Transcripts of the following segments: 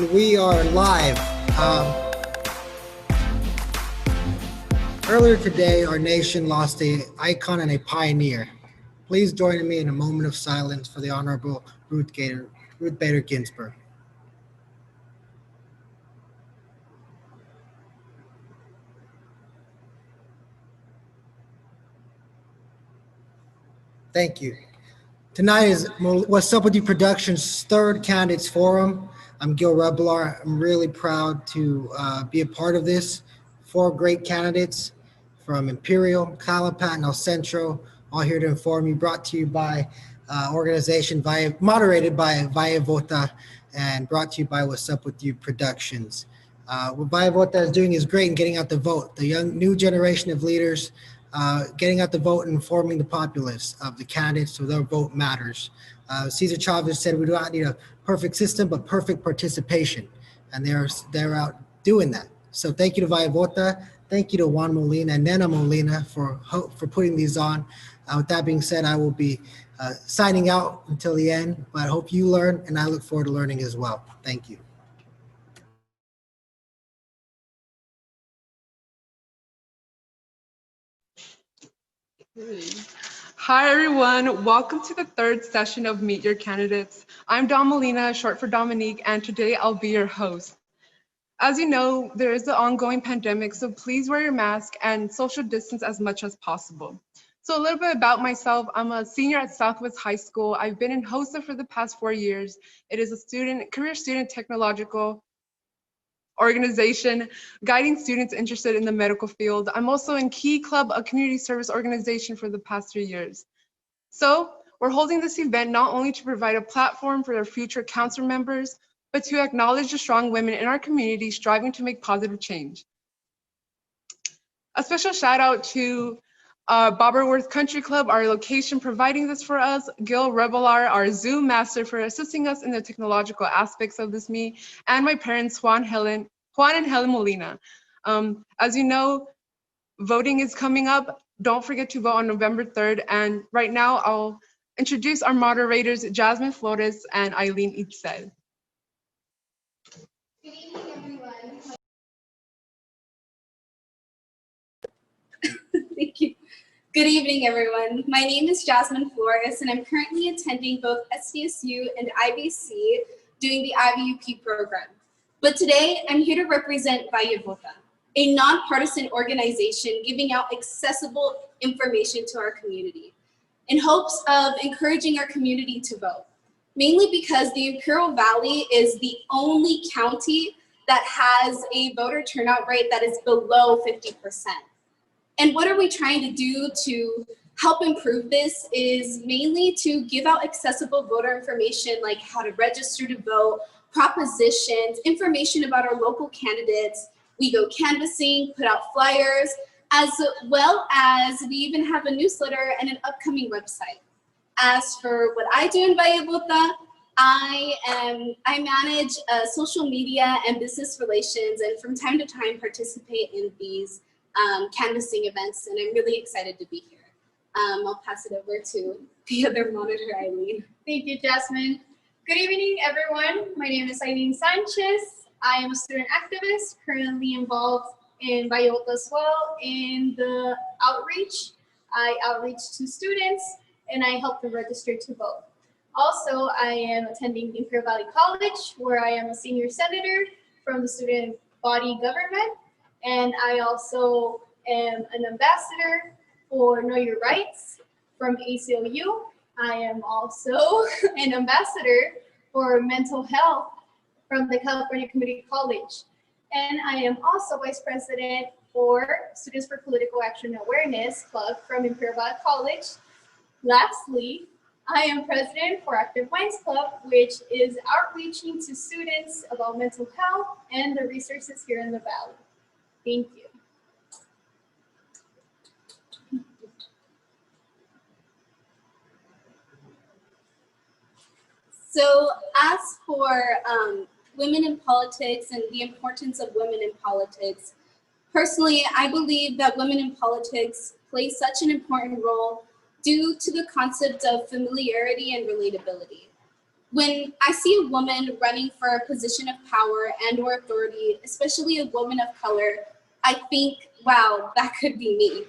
And we are live. Earlier today, our nation lost an icon and a pioneer. Please join me in a moment of silence for the Honorable Ruth Bader Ginsburg. Thank you. Tonight is Wasupwu Productions' third Candidates Forum. I'm Gil Rebelar. I'm really proud to be a part of this. 4 great candidates from Imperial, Calapat, and El Centro, all here to inform you, brought to you by organization moderated by Vaya Vota and brought to you by Wasupwu Productions. What Vaya Vota is doing is great in getting out the vote. The new generation of leaders getting out the vote and informing the populace of the candidates so their vote matters. Cesar Chavez said we do not need a perfect system, but perfect participation. And they're out doing that. So thank you to Vaya Vota. Thank you to Juan Molina and Nena Molina for putting these on. With that being said, I will be signing out until the end, but I hope you learn and I look forward to learning as well. Thank you. Hi everyone, welcome to the third session of Meet Your Candidates. I'm Dom Molina, short for Dominique, and today I'll be your host. As you know, there is the ongoing pandemic, so please wear your mask and social distance as much as possible. So a little bit about myself, I'm a senior at Southwest High School. I've been in HOSA for the past 4 years. It is a career student technological organization guiding students interested in the medical field. I'm also in Key Club, a community service organization, for the past 3 years. So we're holding this event not only to provide a platform for our future council members, but to acknowledge the strong women in our community striving to make positive change. A special shout out to Bobberworth Country Club, our location providing this for us, Gil Rebelar, our Zoom master, for assisting us in the technological aspects of this meet, and my parents, Juan and Helen Molina. As you know, voting is coming up. Don't forget to vote on November 3rd. And right now I'll introduce our moderators, Jasmine Flores and Eileen Itzel. Good evening, everyone. Thank you. Good evening, everyone. My name is Jasmine Flores, and I'm currently attending both SDSU and IBC doing the IVUP program. But today, I'm here to represent Vaya Vota, a nonpartisan organization giving out accessible information to our community in hopes of encouraging our community to vote, mainly because the Imperial Valley is the only county that has a voter turnout rate that is below 50%. And what are we trying to do to help improve this is mainly to give out accessible voter information like how to register to vote, propositions, information about our local candidates. We go canvassing, put out flyers, as well as we even have a newsletter and an upcoming website. As for what I do in Vaya Vota, I manage social media and business relations, and from time to time participate in these canvassing events, and I'm really excited to be here. I'll pass it over to the other monitor, Eileen. Thank you, Jasmine. Good evening, everyone. My name is Eileen Sanchez. I am a student activist, currently involved in Vaya Vota as well in the outreach. I outreach to students and I help them register to vote. Also, I am attending Imperial Valley College, where I am a senior senator from the student body government. And I also am an ambassador for Know Your Rights from ACLU. I am also an ambassador for mental health from the California Community College. And I am also vice president for Students for Political Action Awareness Club from Imperial Valley College. Lastly, I am president for Active Minds Club, which is outreaching to students about mental health and the resources here in the Valley. Thank you. So as for women in politics and the importance of women in politics, personally, I believe that women in politics play such an important role due to the concept of familiarity and relatability. When I see a woman running for a position of power and or authority, especially a woman of color, I think, wow, that could be me.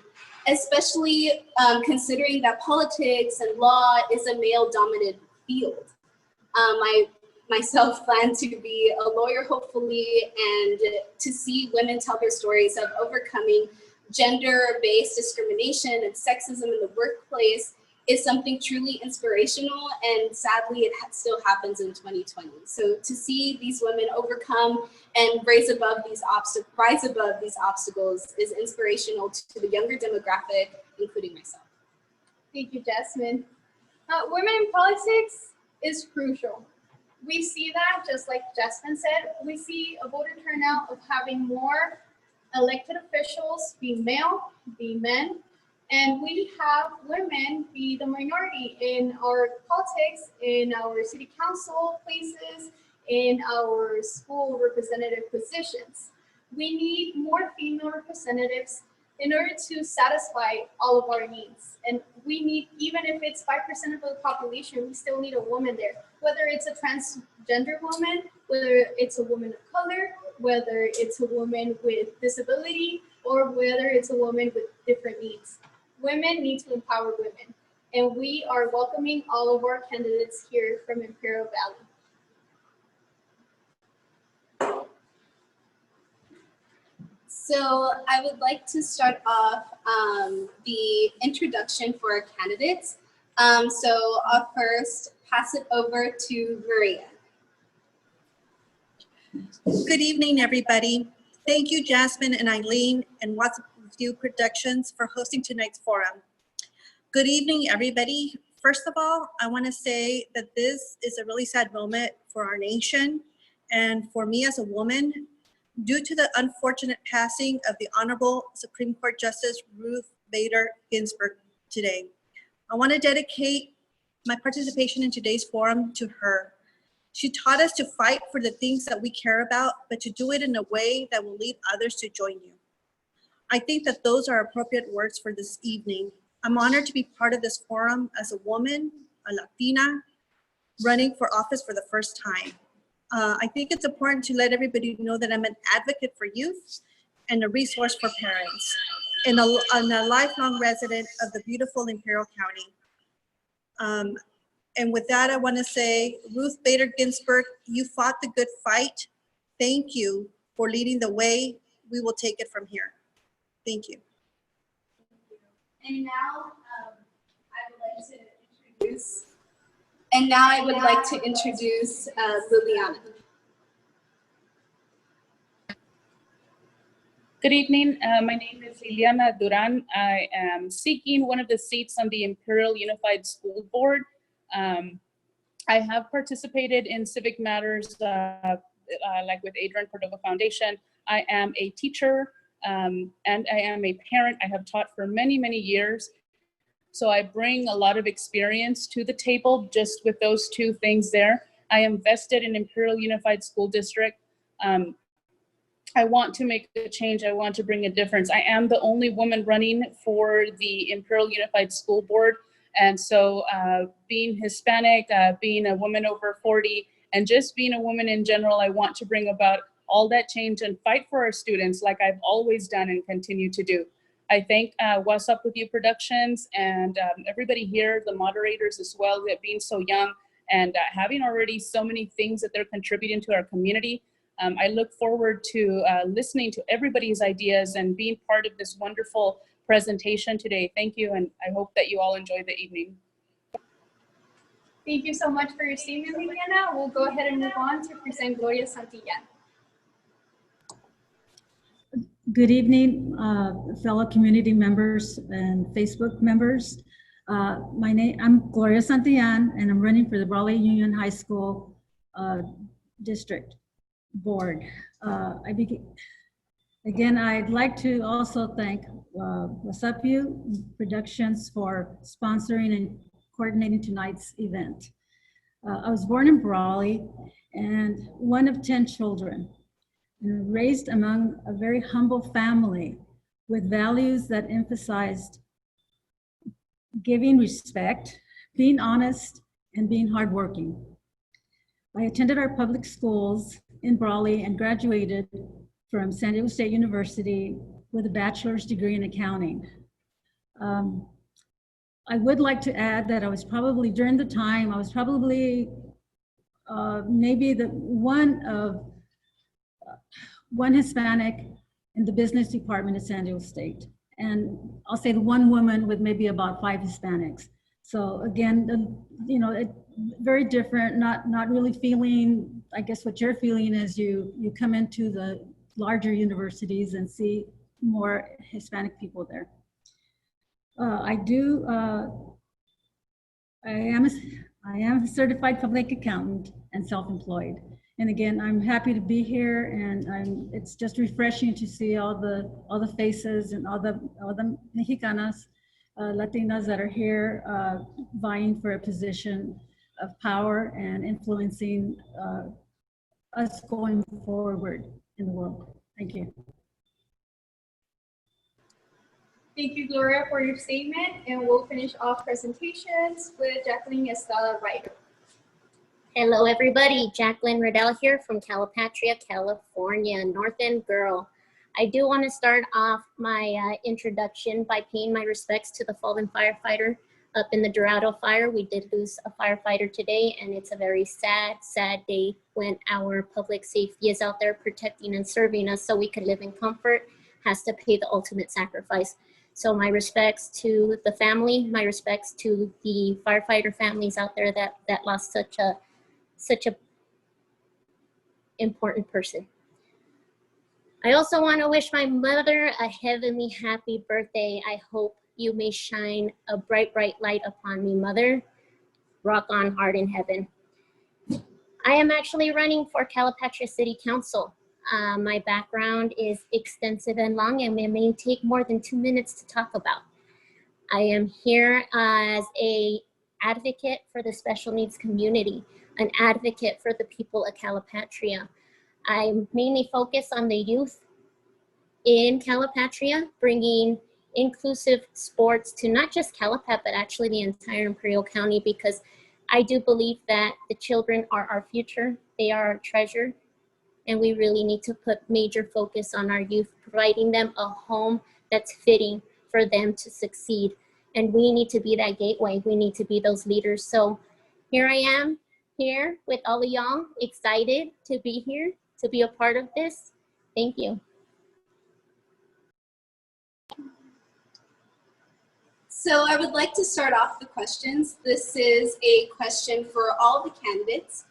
Especially considering that politics and law is a male-dominated field. I myself plan to be a lawyer, hopefully, and to see women tell their stories of overcoming gender-based discrimination and sexism in the workplace is something truly inspirational, and sadly, it still happens in 2020. So to see these women overcome and rise above these obstacles is inspirational to the younger demographic, including myself. Thank you, Jasmine. Women in politics is crucial. We see that, just like Jasmine said, we see a voter turnout of having more elected officials being male, being men, and we have women be the minority in our politics, in our city council places, in our school representative positions. We need more female representatives in order to satisfy all of our needs. And we need, even if it's 5% of the population, we still need a woman there. Whether it's a transgender woman, whether it's a woman of color, whether it's a woman with disability, or whether it's a woman with different needs. Women need to empower women. And we are welcoming all of our candidates here from Imperial Valley. So I would like to start off the introduction for our candidates. So I'll first pass it over to Maria. Good evening, everybody. Thank you, Jasmine and Eileen and Wasupwu Productions for hosting tonight's forum. Good evening, everybody. First of all, I want to say that this is a really sad moment for our nation and for me as a woman, due to the unfortunate passing of the Honorable Supreme Court Justice Ruth Bader Ginsburg today. I want to dedicate my participation in today's forum to her. She taught us to fight for the things that we care about, but to do it in a way that will lead others to join you. I think that those are appropriate words for this evening. I'm honored to be part of this forum as a woman, a Latina, running for office for the first time. I think it's important to let everybody know that I'm an advocate for youth and a resource for parents, and a lifelong resident of the beautiful Imperial County. And with that, I want to say, Ruth Bader Ginsburg, you fought the good fight. Thank you for leading the way. We will take it from here. Thank you. And now I would like to introduce Liliana. Good evening. My name is Liliana Duran. I am seeking one of the seats on the Imperial Unified School Board. I have participated in civic matters like with Adrian Cordova Foundation. I am a teacher and I am a parent. I have taught for many, many years. So I bring a lot of experience to the table just with those two things there. I am vested in Imperial Unified School District. I want to make a change. I want to bring a difference. I am the only woman running for the Imperial Unified School Board. And so being Hispanic, being a woman over 40, and just being a woman in general, I want to bring about all that change and fight for our students like I've always done and continue to do. I thank Wasupwu Productions and everybody here, the moderators as well, that being so young and having already so many things that they're contributing to our community. I look forward to listening to everybody's ideas and being part of this wonderful presentation today. Thank you, and I hope that you all enjoy the evening. Thank you so much for your statement, Liliana. We'll go ahead and move on to present Gloria Santillan. Good evening, fellow community members and Facebook members. I'm Gloria Santillan, and I'm running for the Raleigh Union High School District Board. Again, I'd like to also thank Wasupwu Productions for sponsoring and coordinating tonight's event. I was born in Raleigh and one of 10 children, and raised among a very humble family with values that emphasized giving respect, being honest, and being hardworking. I attended our public schools in Brawley and graduated from San Diego State University with a bachelor's degree in accounting. I would like to add that I was probably, during the time, I was probably maybe the one Hispanic in the business department at San Diego State. And I'll say the one woman with maybe about 5 Hispanics. So again, very different, not really feeling, I guess what you're feeling is you come into the larger universities and see more Hispanic people there. I am a certified public accountant and self-employed. And again, I'm happy to be here, and it's just refreshing to see all the faces and all the Mexicanas, Latinas that are here vying for a position of power and influencing us going forward in the world. Thank you. Thank you, Gloria, for your statement, and we'll finish off presentations with Jacqueline Estrada Ryder. Hello, everybody. Jacqueline Riddell here from Calipatria, California, North End girl. I do want to start off my introduction by paying my respects to the fallen firefighter up in the Dorado fire. We did lose a firefighter today, and it's a very sad, sad day when our public safety is out there protecting and serving us so we can live in comfort, has to pay the ultimate sacrifice. So my respects to the family, my respects to the firefighter families out there that lost such a important person. I also want to wish my mother a heavenly happy birthday. I hope you may shine a bright, bright light upon me, Mother. Rock on hard in heaven. I am actually running for Calipatria City Council. My background is extensive and long, and it may take more than 2 minutes to talk about. I am here as an advocate for the special needs community, an advocate for the people of Calipatria. I mainly focus on the youth in Calipatria, bringing inclusive sports to not just Calipat, but actually the entire Imperial County, because I do believe that the children are our future, they are our treasure, and we really need to put major focus on our youth, providing them a home that's fitting for them to succeed. And we need to be that gateway. We need to be those leaders. So here I am, here with all of y'all, excited to be here, to be a part of this. Thank you. So I would like to start off the questions. This is a question for all the candidates.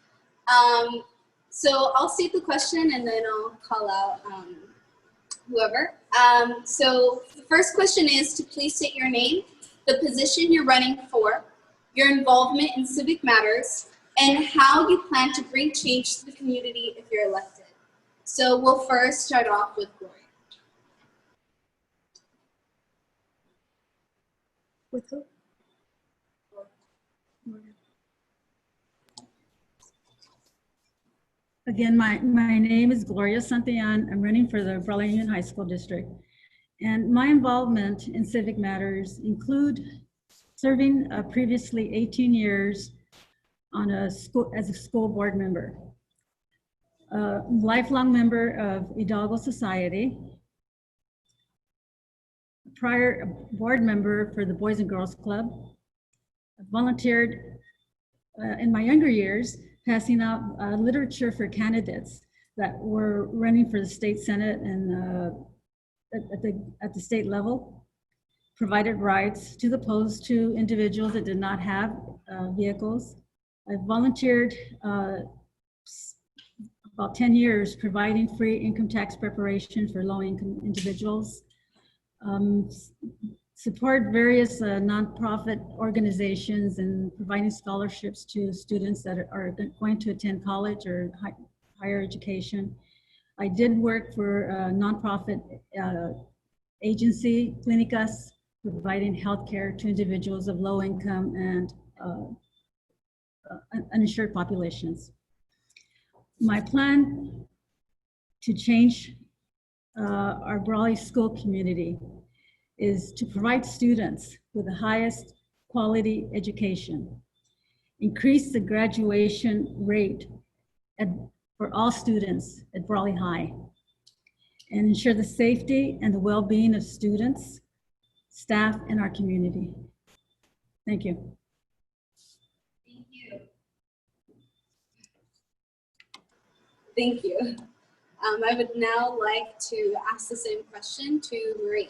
So I'll state the question and then I'll call out whoever. So the first question is to please state your name, the position you're running for, your involvement in civic matters, and how you plan to bring change to the community if you're elected. So we'll first start off with Gloria. With who? Again, my name is Gloria Santillan. I'm running for the Brawley Union High School District. And my involvement in civic matters include serving previously 18 years on as a school board member, a lifelong member of Hidalgo Society, prior board member for the Boys and Girls Club. I volunteered in my younger years, passing out literature for candidates that were running for the state senate and at the state level, provided rides to the polls to individuals that did not have vehicles. I volunteered about 10 years providing free income tax preparation for low-income individuals. Support various nonprofit organizations and providing scholarships to students that are going to attend college or higher education. I did work for a nonprofit agency, Clínicas, providing healthcare to individuals of low income and uninsured populations. My plan to change our Brawley school community is to provide students with the highest quality education, increase the graduation rate for all students at Brawley High and ensure the safety and the well-being of students, staff, and our community. Thank you. Thank you. Thank you. I would now like to ask the same question to Maria.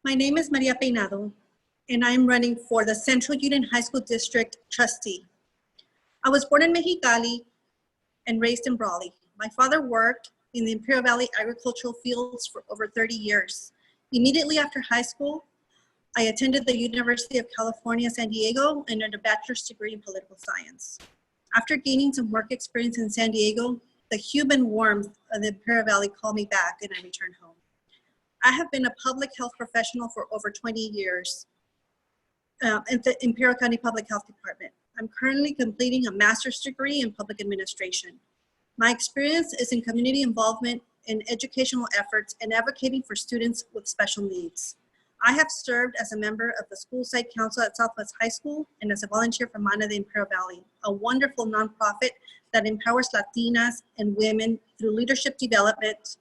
My name is Maria Peinado, and I am running for the Central Union High School District Trustee. I was born in Mexicali and raised in Brawley. My father worked in the Imperial Valley agricultural fields for over 30 years. Immediately after high school, I attended the University of California, San Diego, and earned a bachelor's degree in political science. After gaining some work experience in San Diego, the human warmth of the Imperial Valley called me back and I returned home. I have been a public health professional for over 20 years at the Imperial County Public Health Department. I'm currently completing a master's degree in public administration. My experience is in community involvement in educational efforts and advocating for students with special needs. I have served as a member of the School Site Council at Southwest High School and as a volunteer for Mana de Imperial Valley, a wonderful nonprofit that empowers Latinas and women through leadership development,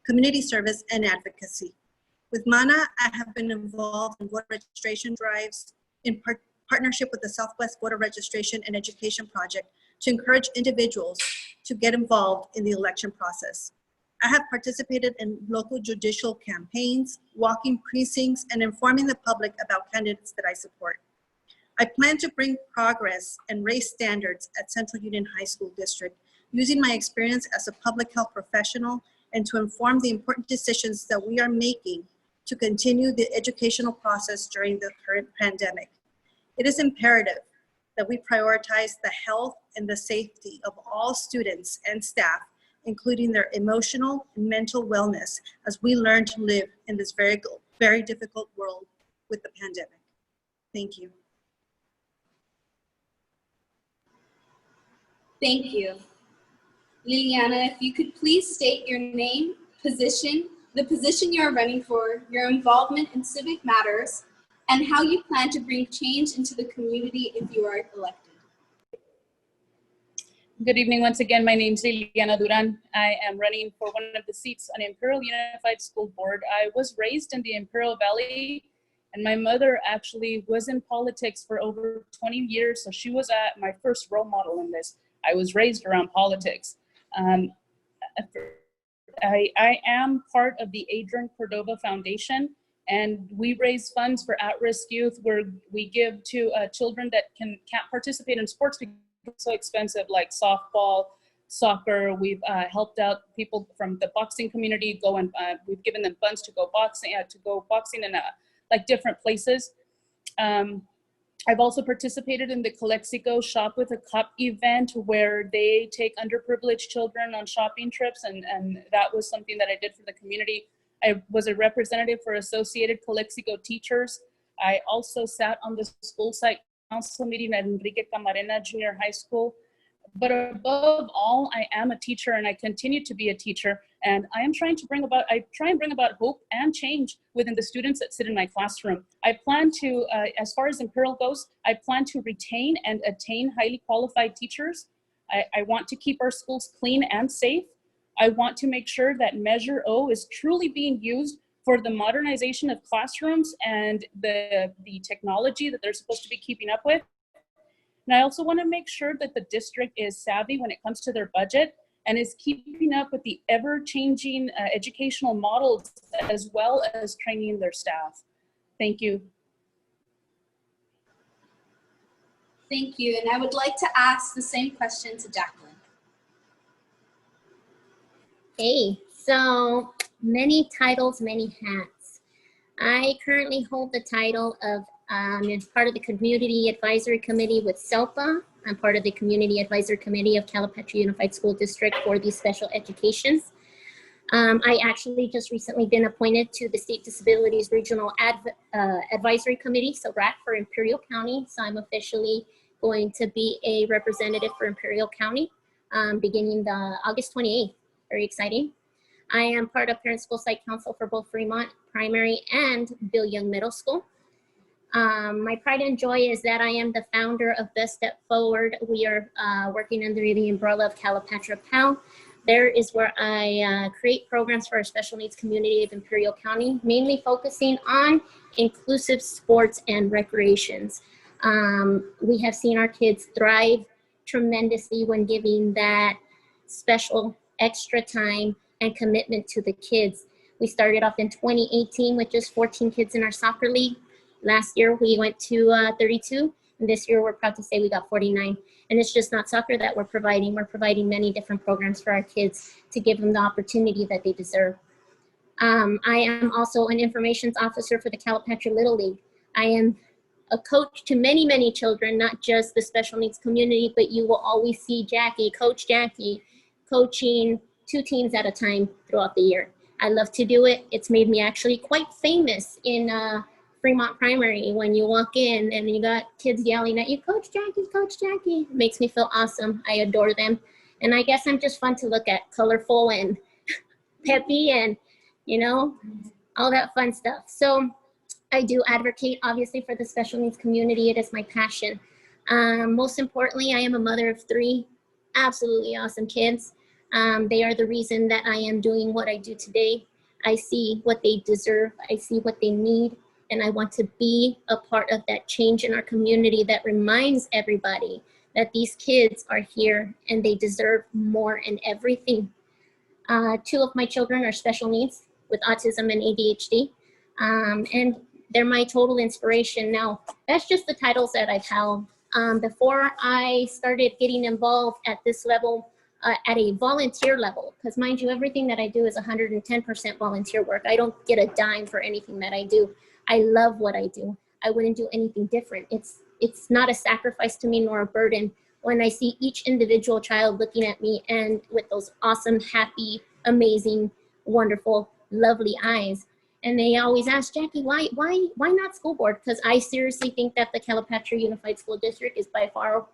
community service, and advocacy. With Mana, I have been involved in voter registration drives in partnership with the Southwest Voter Registration and Education Project to encourage individuals to get involved in the election process. I have participated in local judicial campaigns, walking precincts, and informing the public about candidates that I support. I plan to bring progress and raise standards at Central Union High School District, using my experience as a public health professional and to inform the important decisions that we are making to continue the educational process during the current pandemic. It is imperative that we prioritize the health and the safety of all students and staff, including their emotional and mental wellness as we learn to live in this very difficult world with the pandemic. Thank you. Thank you. Liliana, if you could please state your name, position, the position you are running for, your involvement in civic matters, and how you plan to bring change into the community if you are elected. Good evening once again. My name is Liliana Duran. I am running for one of the seats on Imperial Unified School Board. I was raised in the Imperial Valley, and my mother actually was in politics for over 20 years, so she was my first role model in this. I was raised around politics. I am part of the Adrian Cordova Foundation, and we raise funds for at-risk youth where we give to children that can't participate in sports because it's so expensive, like softball, soccer. We've helped out people from the boxing community go and we've given them funds to go boxing in like different places. I've also participated in the Calexico Shop with a Cup event where they take underprivileged children on shopping trips, and that was something that I did for the community. I was a representative for Associated Calexico Teachers. I also sat on the school site council meeting at Enrique Camarena Junior High School. But above all, I am a teacher and I continue to be a teacher. And I try and bring about hope and change within the students that sit in my classroom. I plan to, as far as Imperial goes, I plan to retain and attain highly qualified teachers. I want to keep our schools clean and safe. I want to make sure that Measure O is truly being used for the modernization of classrooms and the technology that they're supposed to be keeping up with. And I also want to make sure that the district is savvy when it comes to their budget and is keeping up with the ever-changing educational models as well as training their staff. Thank you. Thank you, and I would like to ask the same question to Jacqueline. Hey, so many titles, many hats. I currently hold the title of part of the Community Advisory Committee with SELPA. I'm part of the Community Advisory Committee of Calipatria Unified School District for the special educations. I actually just recently been appointed to the State Disabilities Regional Advisory Committee, so RAC, for Imperial County. So I'm officially going to be a representative for Imperial County beginning August 28th. Very exciting. I am part of Parent School Site Council for both Fremont Primary and Bill Young Middle School. My pride and joy is that I am the founder of Best Step Forward. We are working under the umbrella of Calipatra PAL. There is where I create programs for our special needs community of Imperial County, mainly focusing on inclusive sports and recreations. We have seen our kids thrive tremendously when giving that special extra time and commitment to the kids. We started off in 2018 with just 14 kids in our soccer league. Last year we went to 32, and this year we're proud to say we got 49. And it's just not soccer that we're providing. We're providing many different programs for our kids to give them the opportunity that they deserve. I am also an information officer for the Calipatra Little League. I am a coach to many, many children, not just the special needs community, but you will always see Jackie, Coach Jackie, coaching 2 teams at a time throughout the year. I love to do it. It's made me actually quite famous in Fremont Primary. When you walk in and you got kids yelling at you, Coach Jackie, Coach Jackie. It makes me feel awesome. I adore them. And I guess I'm just fun to look at, colorful and peppy and, you know, all that fun stuff. So I do advocate, obviously, for the special needs community. It is my passion. Most importantly, I am a mother of 3 absolutely awesome kids. They are the reason that I am doing what I do today. I see what they deserve. I see what they need. And I want to be a part of that change in our community that reminds everybody that these kids are here and they deserve more in everything. 2 of my children are special needs with autism and ADHD. And they're my total inspiration. Now, that's just the titles that I've held. Before I started getting involved at this level, at a volunteer level, because mind you, everything that I do is 110% volunteer work. I don't get a dime for anything that I do. I love what I do. I wouldn't do anything different. It's not a sacrifice to me nor a burden when I see each individual child looking at me and with those awesome, happy, amazing, wonderful, lovely eyes. And they always ask, Jackie, why not school board? Because I seriously think that the Calipatra Unified School District is by far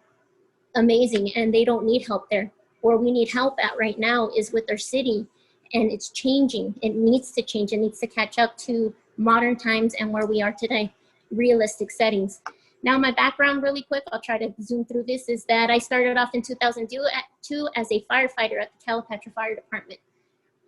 amazing and they don't need help there. Where we need help at right now is with our city, and it's changing. It needs to change. It needs to catch up to modern times and where we are today, realistic settings. Now my background really quick, I'll try to zoom through this, is that I started off in 2002 as a firefighter at the Calipatra Fire Department.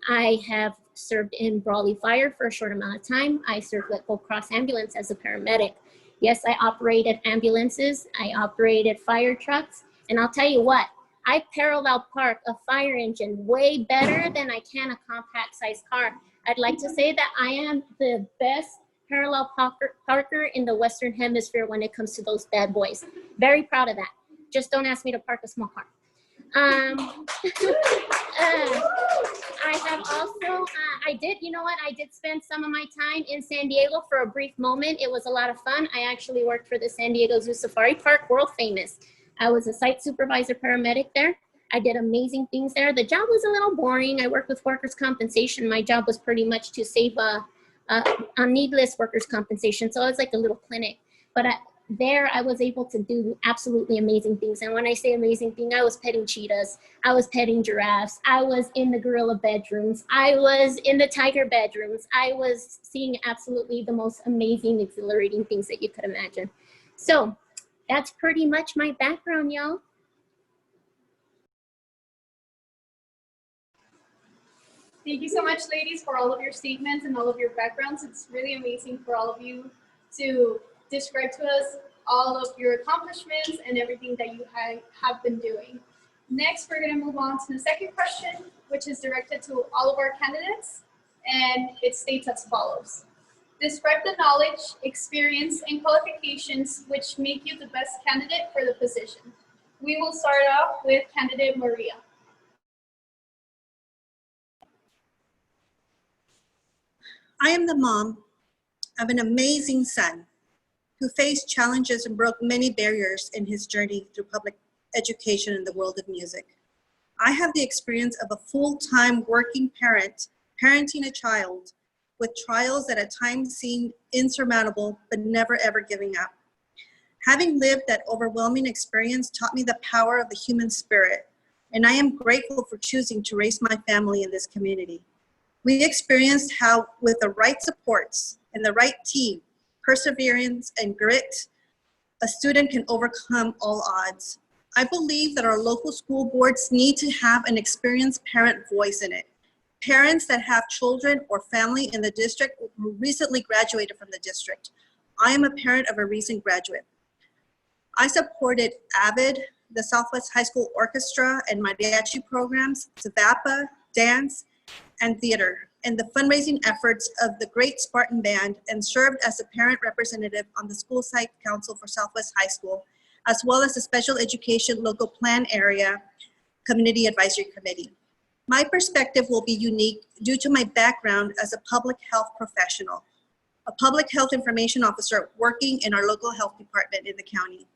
I have served in Brawley Fire for a short amount of time. I served at Gold Cross Ambulance as a paramedic. Yes, I operated ambulances, I operated fire trucks, and I'll tell you what, I parallel park a fire engine way better than I can a compact sized car. I'd like to say that I am the best parallel parker in the Western Hemisphere when it comes to those bad boys. Very proud of that. Just don't ask me to park a small car. I have also, I did spend some of my time in San Diego for a brief moment. It was a lot of fun. I actually worked for the San Diego Zoo Safari Park, world famous. I was a site supervisor paramedic there. I did amazing things there. The job was a little boring. I worked with workers' compensation. My job was pretty much to save on needless workers' compensation. So it was like a little clinic. But there I was able to do absolutely amazing things. And when I say amazing thing, I was petting cheetahs. I was petting giraffes. I was in the gorilla bedrooms. I was in the tiger bedrooms. I was seeing absolutely the most amazing, exhilarating things that you could imagine. So that's pretty much my background, y'all. Thank you so much, ladies, for all of your statements and all of your backgrounds. It's really amazing for all of you to describe to us all of your accomplishments and everything that you have been doing. Next, we're going to move on to the second question, which is directed to all of our candidates, and it states as follows. Describe the knowledge, experience, and qualifications which make you the best candidate for the position. We will start off with candidate Maria. I am the mom of an amazing son who faced challenges and broke many barriers in his journey through public education in the world of music. I have the experience of a full-time working parent parenting a child with trials that at times seemed insurmountable, but never ever giving up. Having lived that overwhelming experience taught me the power of the human spirit, and I am grateful for choosing to raise my family in this community. We experienced how, with the right supports and the right team, perseverance, and grit, a student can overcome all odds. I believe that our local school boards need to have an experienced parent voice in it. Parents that have children or family in the district who recently graduated from the district. I am a parent of a recent graduate. I supported AVID, the Southwest High School Orchestra and mariachi programs, Zappa, dance, and theater, and the fundraising efforts of the Great Spartan Band, and served as a parent representative on the school site council for Southwest High School, as well as the Special Education Local Plan Area Community Advisory Committee. My perspective will be unique due to my background as a public health professional, a public health information officer working in our local health department in the county.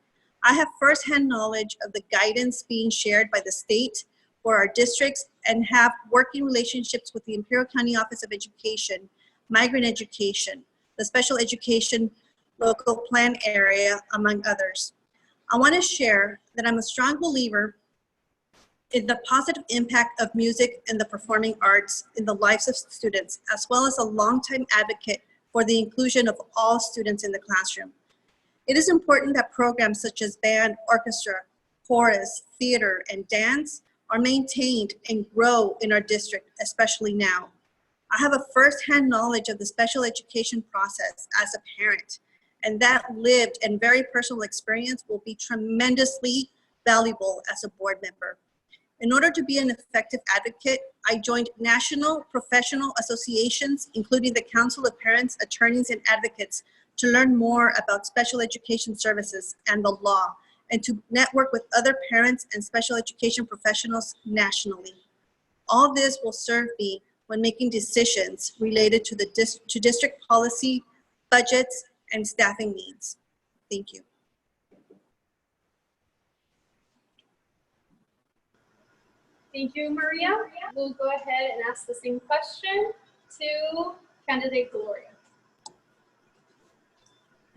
I have firsthand knowledge of the guidance being shared by the state for our districts and have working relationships with the Imperial County Office of Education, Migrant Education, the Special Education Local Plan Area, among others. I want to share that I'm a strong believer in the positive impact of music and the performing arts in the lives of students, as well as a longtime advocate for the inclusion of all students in the classroom. It is important that programs such as band, orchestra, chorus, theater, and dance are maintained and grow in our district, especially now. I have a firsthand knowledge of the special education process as a parent, and that lived and very personal experience will be tremendously valuable as a board member. In order to be an effective advocate, I joined national professional associations, including the Council of Parents, Attorneys, and Advocates, to learn more about special education services and the law, and to network with other parents and special education professionals nationally. All this will serve me when making decisions related to district policy, budgets, and staffing needs. Thank you. Thank you, Maria. We'll go ahead and ask the same question to candidate Gloria.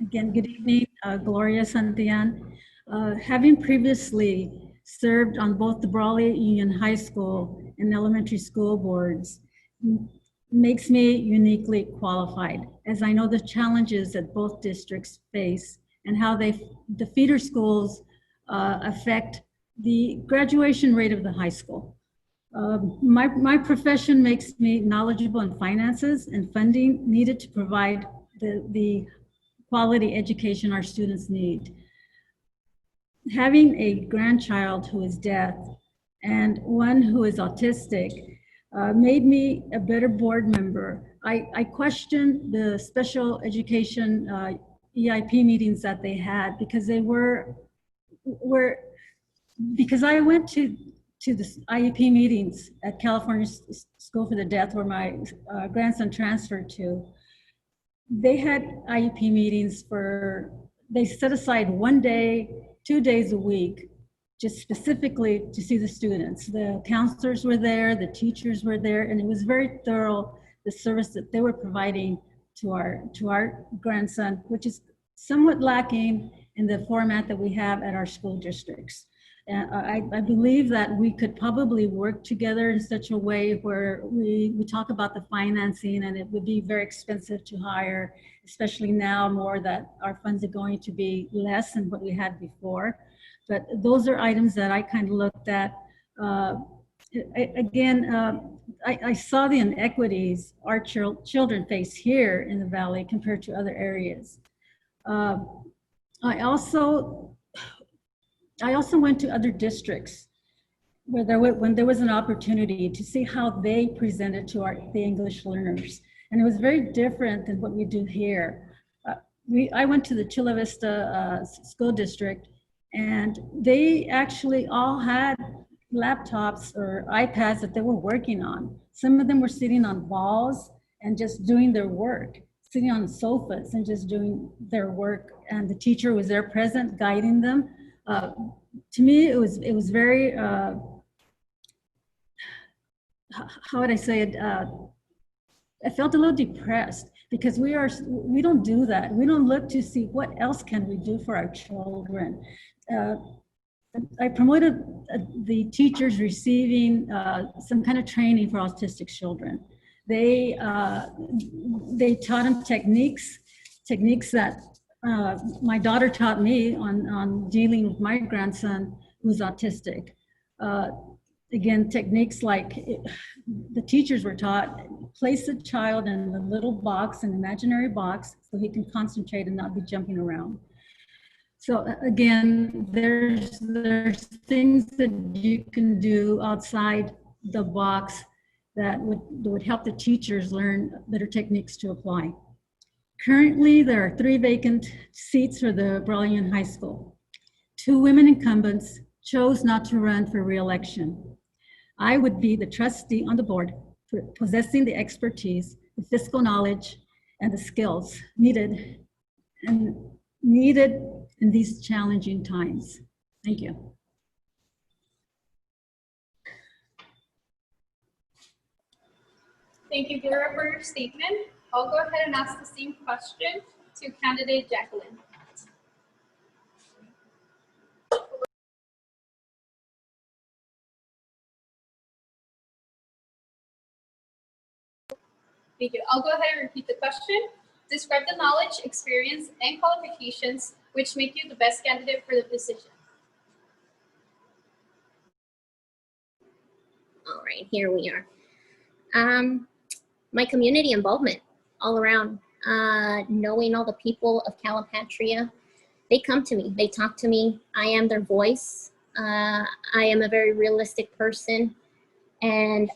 Again, good evening, Gloria Santillan. Having previously served on both the Brawley Union High School and elementary school boards makes me uniquely qualified, as I know the challenges that both districts face and how the feeder schools affect the graduation rate of the high school. My profession makes me knowledgeable in finances and funding needed to provide the quality education our students need. Having a grandchild who is deaf and one who is autistic made me a better board member. I questioned the special education EIP meetings that they had because they because I went to the IEP meetings at California School for the Deaf, where my grandson transferred to. They had IEP meetings they set aside 1 day, 2 days a week, just specifically to see the students. The counselors were there, the teachers were there, and it was very thorough, the service that they were providing to our grandson, which is somewhat lacking in the format that we have at our school districts. And I believe that we could probably work together in such a way where we talk about the financing, and it would be very expensive to hire, especially now more that our funds are going to be less than what we had before. But those are items that I kind of looked at. I saw the inequities our children face here in the Valley compared to other areas. I also went to other districts when there was an opportunity to see how they presented to the English learners. And it was very different than what we do here. I went to the Chula Vista School District, and they actually all had laptops or iPads that they were working on. Some of them were sitting on walls and just doing their work, sitting on sofas and just doing their work. And the teacher was there present, guiding them. To me, it was very, how would I say it? I felt a little depressed because we don't do that. We don't look to see what else can we do for our children. I promoted the teachers receiving some kind of training for autistic children. They taught them techniques techniques that my daughter taught me on dealing with my grandson who's autistic. Again, techniques like the teachers were taught, place the child in a little box, an imaginary box, so he can concentrate and not be jumping around. So again, there's things that you can do outside the box that would help the teachers learn better techniques to apply. Currently, there are 3 vacant seats for the Brawley High School. 2 women incumbents chose not to run for re-election. I would be the trustee on the board for possessing the expertise, the fiscal knowledge, and the skills needed in these challenging times. Thank you. Thank you, Dora, for your statement. I'll go ahead and ask the same question to candidate Jacqueline. Thank you. I'll go ahead and repeat the question. Describe the knowledge, experience, and qualifications which make you the best candidate for the position. All right, here we are. My community involvement all around, knowing all the people of Calipatria. They come to me, they talk to me. I am their voice. I am a very realistic person and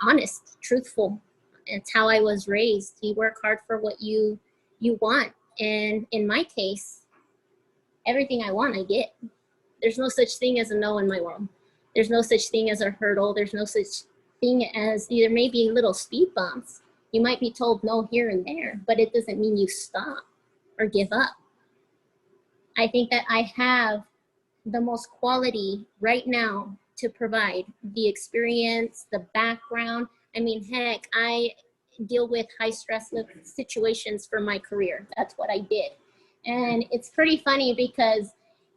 honest, truthful. It's how I was raised. You work hard for what you want. And in my case, everything I want, I get. There's no such thing as a no in my world. There's no such thing as a hurdle. There's no such thing as, there may be little speed bumps. You might be told no here and there, but it doesn't mean you stop or give up. I think that I have the most quality right now to provide the experience, the background. I mean, heck, I deal with high stress situations for my career. That's what I did. And it's pretty funny because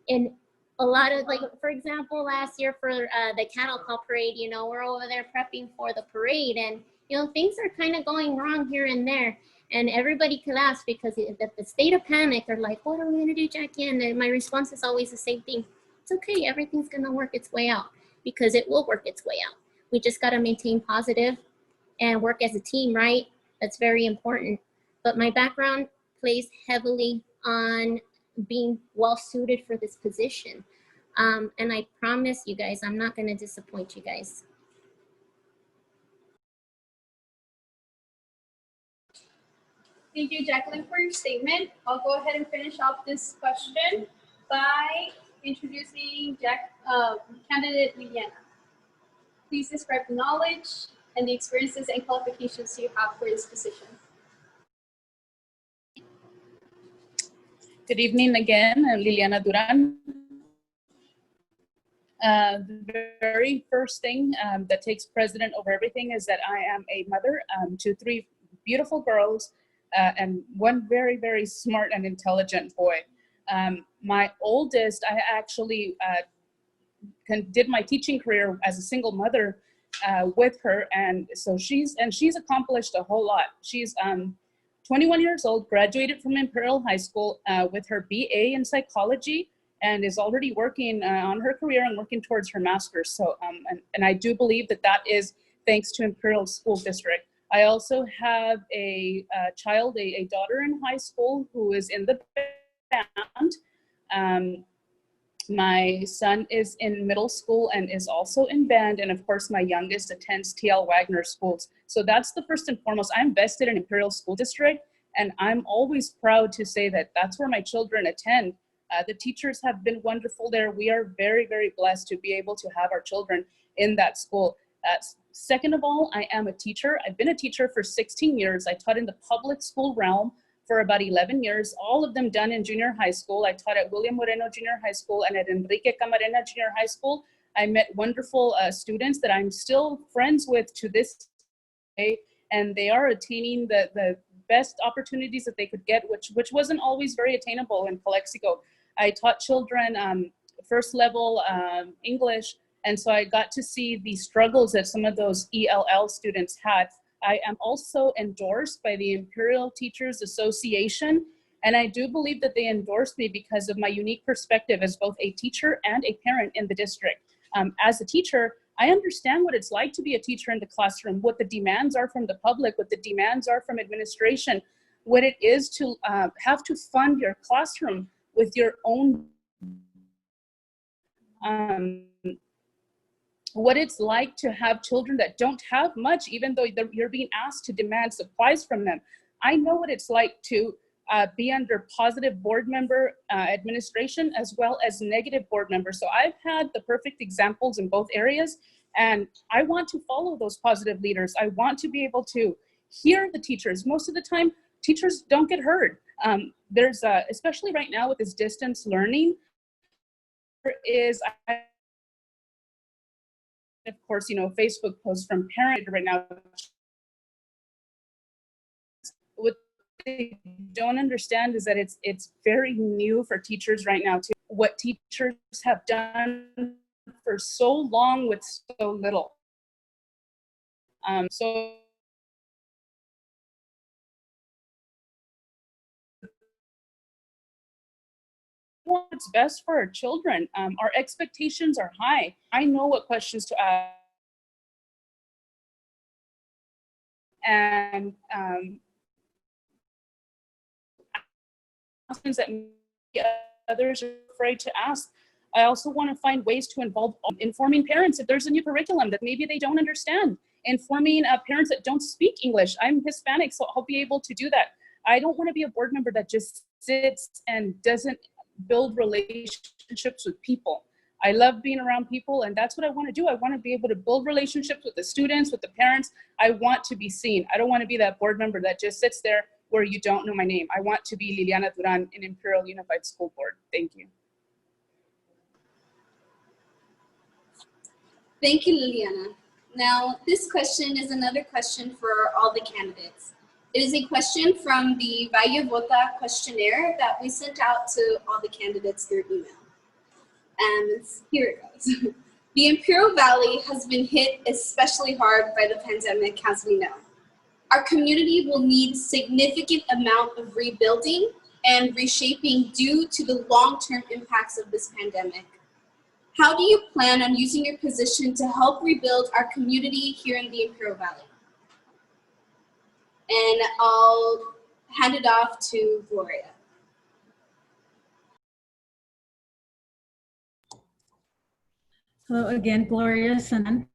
in a lot of, like, for example, last year for the cattle call parade, you know, we're over there prepping for the parade and, you know, things are kind of going wrong here and there. And everybody laughs because at the state of panic, they're like, what are we going to do, Jackie? And my response is always the same thing. It's okay. Everything's going to work its way out, because it will work its way out. We just got to maintain positive and work as a team, right? That's very important. But my background plays heavily on being well suited for this position. And I promise you guys, I'm not going to disappoint you guys. Thank you, Jacqueline, for your statement. I'll go ahead and finish off this question by introducing candidate Liliana. Please describe the knowledge and the experiences and qualifications you have for this position. Good evening again, I'm Liliana Duran. The very first thing that takes precedent over everything is that I am a mother to 3 beautiful girls and 1 very, very smart and intelligent boy. My oldest, I actually did my teaching career as a single mother with her, and so she's accomplished a whole lot. She's 21 years old, graduated from Imperial High School with her BA in psychology, and is already working on her career and working towards her master's. So, and I do believe that that is thanks to Imperial School District. I also have a child, a daughter in high school who is in the band. My son is in middle school and is also in band. And of course, my youngest attends TL Wagner schools. So that's the first and foremost. I'm vested in Imperial School District, and I'm always proud to say that that's where my children attend. The teachers have been wonderful there. We are very, very blessed to be able to have our children in that school. Second of all, I am a teacher. I've been a teacher for 16 years. I taught in the public school realm for about 11 years, all of them done in junior high school. I taught at William Moreno Junior High School and at Enrique Camarena Junior High School. I met wonderful students that I'm still friends with to this day, and they are attaining the best opportunities that they could get, which wasn't always very attainable in Calexico. I taught children first level English, and so I got to see the struggles that some of those ELL students had. I am also endorsed by the Imperial Teachers Association, And I do believe that they endorsed me because of my unique perspective as both a teacher and a parent in the district. As a teacher, I understand what it's like to be a teacher in the classroom, what the demands are from the public, what the demands are from administration, what it is to have to fund your classroom with your own, what it's like to have children that don't have much, even though you're being asked to demand supplies from them. I know what it's like to be under positive board member administration as well as negative board members. So I've had the perfect examples in both areas, and I want to follow those positive leaders. I want to be able to hear the teachers. Most of the time, teachers don't get heard. There's, especially right now with this distance learning, there is, of course, you know, Facebook posts from parents right now. What they don't understand is that it's very new for teachers right now too. What teachers have done for so long with so little. So what's best for our children. Our expectations are high. I know what questions to ask. And questions that others are afraid to ask. I also want to find ways to involve informing parents if there's a new curriculum that maybe they don't understand, informing parents that don't speak English. I'm Hispanic, so I'll be able to do that. I don't want to be a board member that just sits and doesn't build relationships with people. I love being around people, and that's what I want to do. I want to be able to build relationships with the students, with the parents. I want to be seen. I don't want to be that board member that just sits there where you don't know my name. I want to be Liliana Duran in Imperial Unified School Board. Thank you. Thank you, Liliana. Now, this question is another question for all the candidates. It is a question from the Valle Vota questionnaire that we sent out to all the candidates through email. And here it goes. The Imperial Valley has been hit especially hard by the pandemic, as we know. Our community will need significant amount of rebuilding and reshaping due to the long-term impacts of this pandemic. How do you plan on using your position to help rebuild our community here in the Imperial Valley? And I'll hand it off to Gloria. Hello again, Gloria Sanan.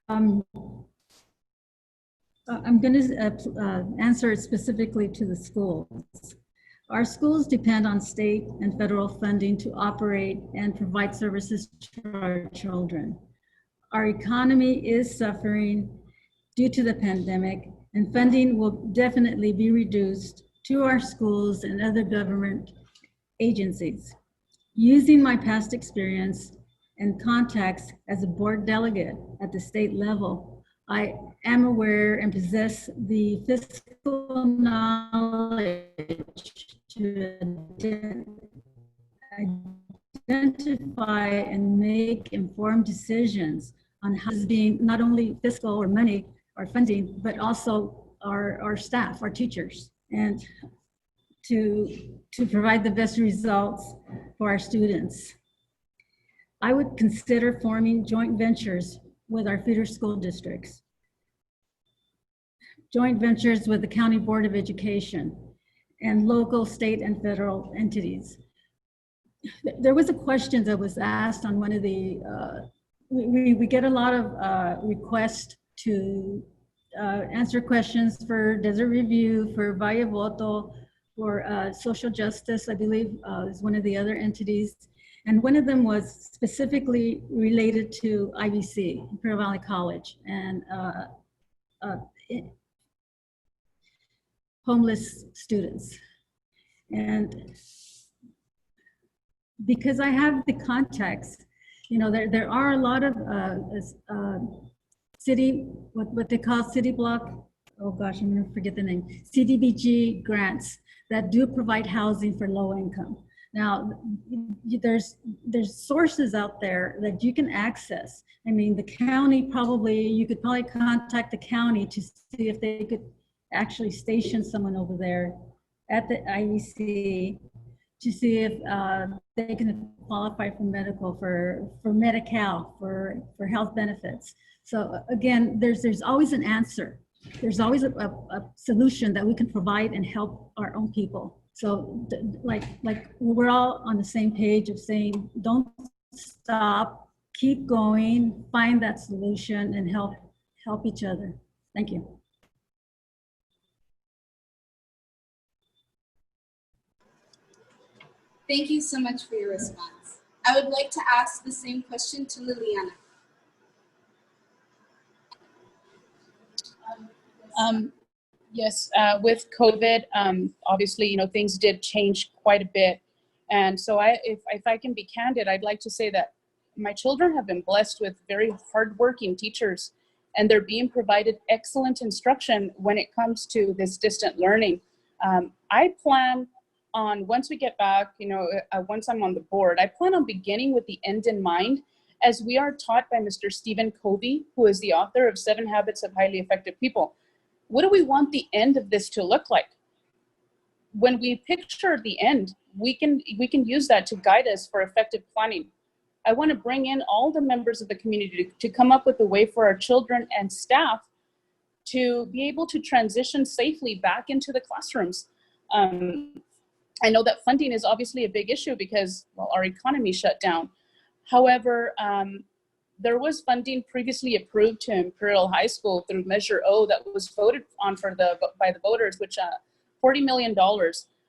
I'm going to answer it specifically to the schools. Our schools depend on state and federal funding to operate and provide services to our children. Our economy is suffering due to the pandemic, and funding will definitely be reduced to our schools and other government agencies. Using my past experience and contacts as a board delegate at the state level, I am aware and possess the fiscal knowledge to identify and make informed decisions on how it's being not only fiscal or money or funding, but also our staff, our teachers, and to provide the best results for our students. I would consider forming joint ventures with our feeder school districts, joint ventures with the County Board of Education, and local, state, and federal entities. There was a question that was asked on one of the, we get a lot of requests to answer questions for Desert Review, for Valle Voto, for Social Justice, I believe is one of the other entities. And one of them was specifically related to IVC, Imperial Valley College, and homeless students. And because I have the contacts, you know, there are a lot of city, what they call city block, oh gosh, I'm gonna forget the name, CDBG grants that do provide housing for low income. Now, there's sources out there that you can access. I mean, the county you could probably contact the county to see if they could actually station someone over there at the IEC to see if they can qualify for medical, for Medi-Cal, for health benefits. So again, there's always an answer. There's always a solution that we can provide and help our own people. So like we're all on the same page of saying, don't stop, keep going, find that solution and help each other. Thank you. Thank you so much for your response. I would like to ask the same question to Liliana. Yes, with COVID, obviously, you know, things did change quite a bit. And so if I can be candid, I'd like to say that my children have been blessed with very hardworking teachers, and they're being provided excellent instruction when it comes to this distant learning. I plan on, once we get back, you know, once I'm on the board, I plan on beginning with the end in mind, as we are taught by Mr. Stephen Covey, who is the author of 7 Habits of Highly Effective People. What do we want the end of this to look like? When we picture the end, we can use that to guide us for effective planning. I want to bring in all the members of the community to come up with a way for our children and staff to be able to transition safely back into the classrooms. I know that funding is obviously a big issue because, well, our economy shut down. However, there was funding previously approved to Imperial High School through Measure O that was voted on by the voters, which $40 million.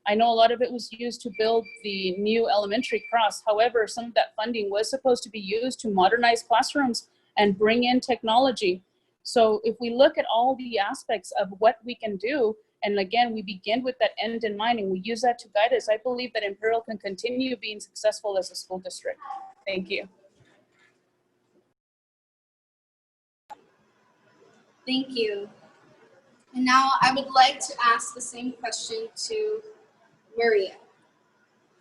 I know a lot of it was used to build the new elementary cross. However, some of that funding was supposed to be used to modernize classrooms and bring in technology. So if we look at all the aspects of what we can do, and again, we begin with that end in mind and we use that to guide us, I believe that Imperial can continue being successful as a school district. Thank you. Thank you. And now I would like to ask the same question to Maria.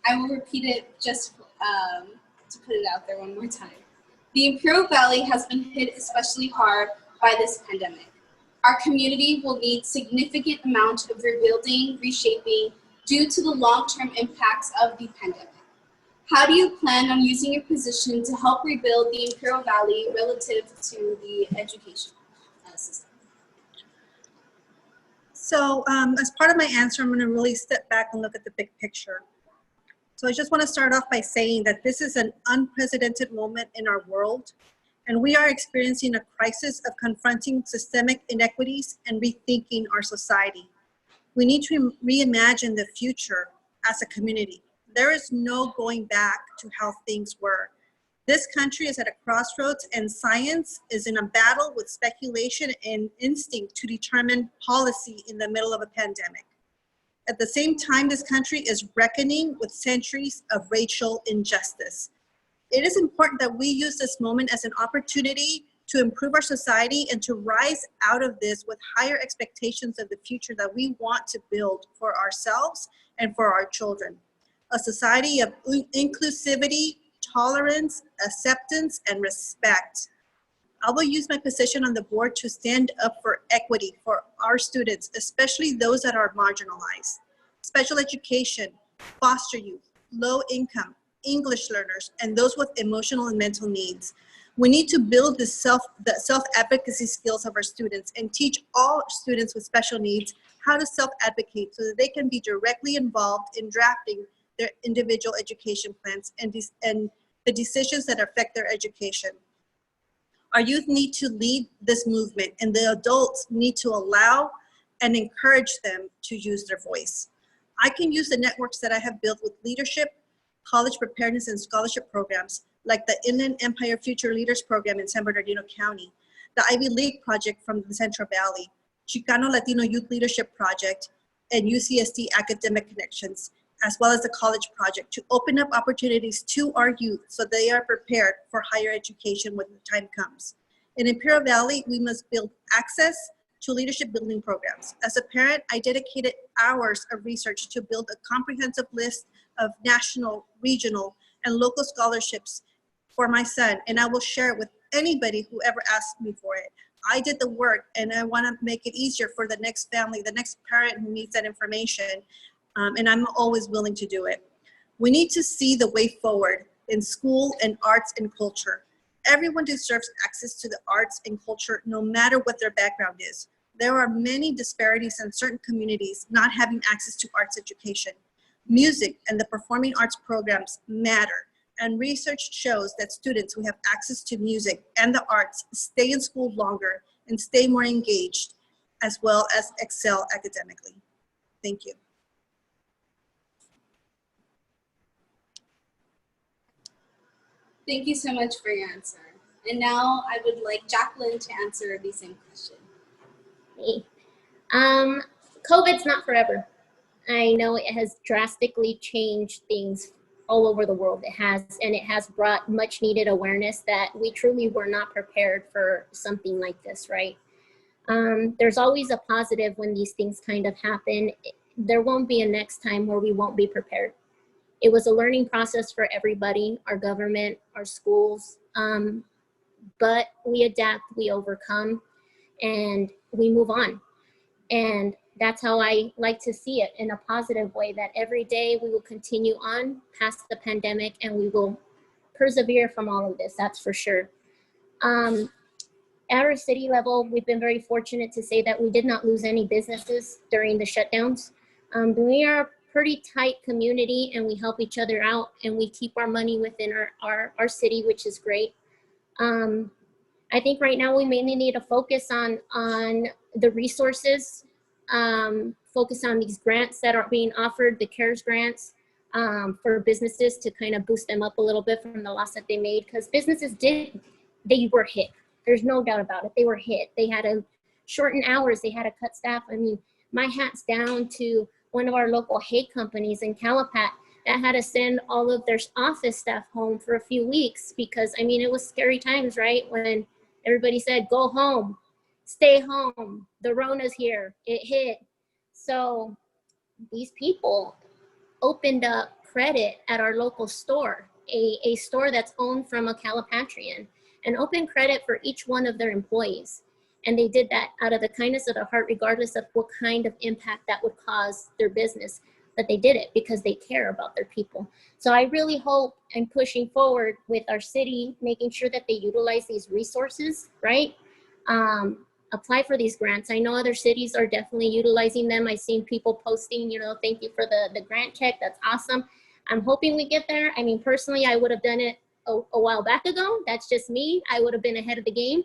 I will repeat it just to put it out there one more time. The Imperial Valley has been hit especially hard by this pandemic. Our community will need significant amount of rebuilding, reshaping due to the long-term impacts of the pandemic. How do you plan on using your position to help rebuild the Imperial Valley relative to the education system? So as part of my answer, I'm going to really step back and look at the big picture. So I just want to start off by saying that this is an unprecedented moment in our world, and we are experiencing a crisis of confronting systemic inequities and rethinking our society. We need to reimagine the future as a community. There is no going back to how things were. This country is at a crossroads, and science is in a battle with speculation and instinct to determine policy in the middle of a pandemic. At the same time, this country is reckoning with centuries of racial injustice. It is important that we use this moment as an opportunity to improve our society and to rise out of this with higher expectations of the future that we want to build for ourselves and for our children. A society of inclusivity, tolerance, acceptance, and respect. I will use my position on the board to stand up for equity for our students, especially those that are marginalized. Special education, foster youth, low income, English learners, and those with emotional and mental needs. We need to build the self-advocacy skills of our students and teach all students with special needs how to self-advocate so that they can be directly involved in drafting their individual education plans and the decisions that affect their education. Our youth need to lead this movement, and the adults need to allow and encourage them to use their voice. I can use the networks that I have built with leadership, college preparedness, and scholarship programs like the Inland Empire Future Leaders Program in San Bernardino County, the Ivy League Project from the Central Valley, Chicano Latino Youth Leadership Project, and UCSD Academic Connections, as well as the College Project, to open up opportunities to our youth so they are prepared for higher education when the time comes. In Imperial Valley, we must build access to leadership building programs. As a parent, I dedicated hours of research to build a comprehensive list of national, regional, and local scholarships for my son, and I will share it with anybody who ever asks me for it. I did the work, and I want to make it easier for the next family, the next parent who needs that information. and I'm always willing to do it. We need to see the way forward in school and arts and culture. Everyone deserves access to the arts and culture, no matter what their background is. There are many disparities in certain communities not having access to arts education. Music and the performing arts programs matter, and research shows that students who have access to music and the arts stay in school longer and stay more engaged, as well as excel academically. Thank you. Thank you so much for your answer. And now I would like Jacqueline to answer the same question. Hey. COVID's not forever. I know it has drastically changed things all over the world. It has, and it has brought much needed awareness that we truly were not prepared for something like this, right? There's always a positive when these things kind of happen. There won't be a next time where we won't be prepared. It was a learning process for everybody, our government, our schools, but we adapt, we overcome, and we move on. And that's how I like to see it, in a positive way, that every day we will continue on past the pandemic and we will persevere from all of this, that's for sure. At our city level, we've been very fortunate to say that we did not lose any businesses during the shutdowns. We are a pretty tight community and we help each other out and we keep our money within our city, which is great. I think right now we mainly need to focus on the resources, focus on these grants that are being offered, the CARES grants, for businesses to kind of boost them up a little bit from the loss that they made, because businesses they were hit. There's no doubt about it. They were hit. They had to shorten hours. They had to cut staff. I mean, my hat's down to one of our local hay companies in Calapat that had to send all of their office staff home for a few weeks because, I mean, it was scary times, right? When everybody said, go home, stay home, the Rona's here, it hit. So these people opened up credit at our local store, a store that's owned from a Calapatrian, and opened credit for each one of their employees. And they did that out of the kindness of their heart, regardless of what kind of impact that would cause their business. But they did it because they care about their people. So I really hope I'm pushing forward with our city, making sure that they utilize these resources, right? Apply for these grants. I know other cities are definitely utilizing them. I've seen people posting, thank you for the grant check. That's awesome. I'm hoping we get there. I mean, personally, I would have done it a while back ago. That's just me. I would have been ahead of the game.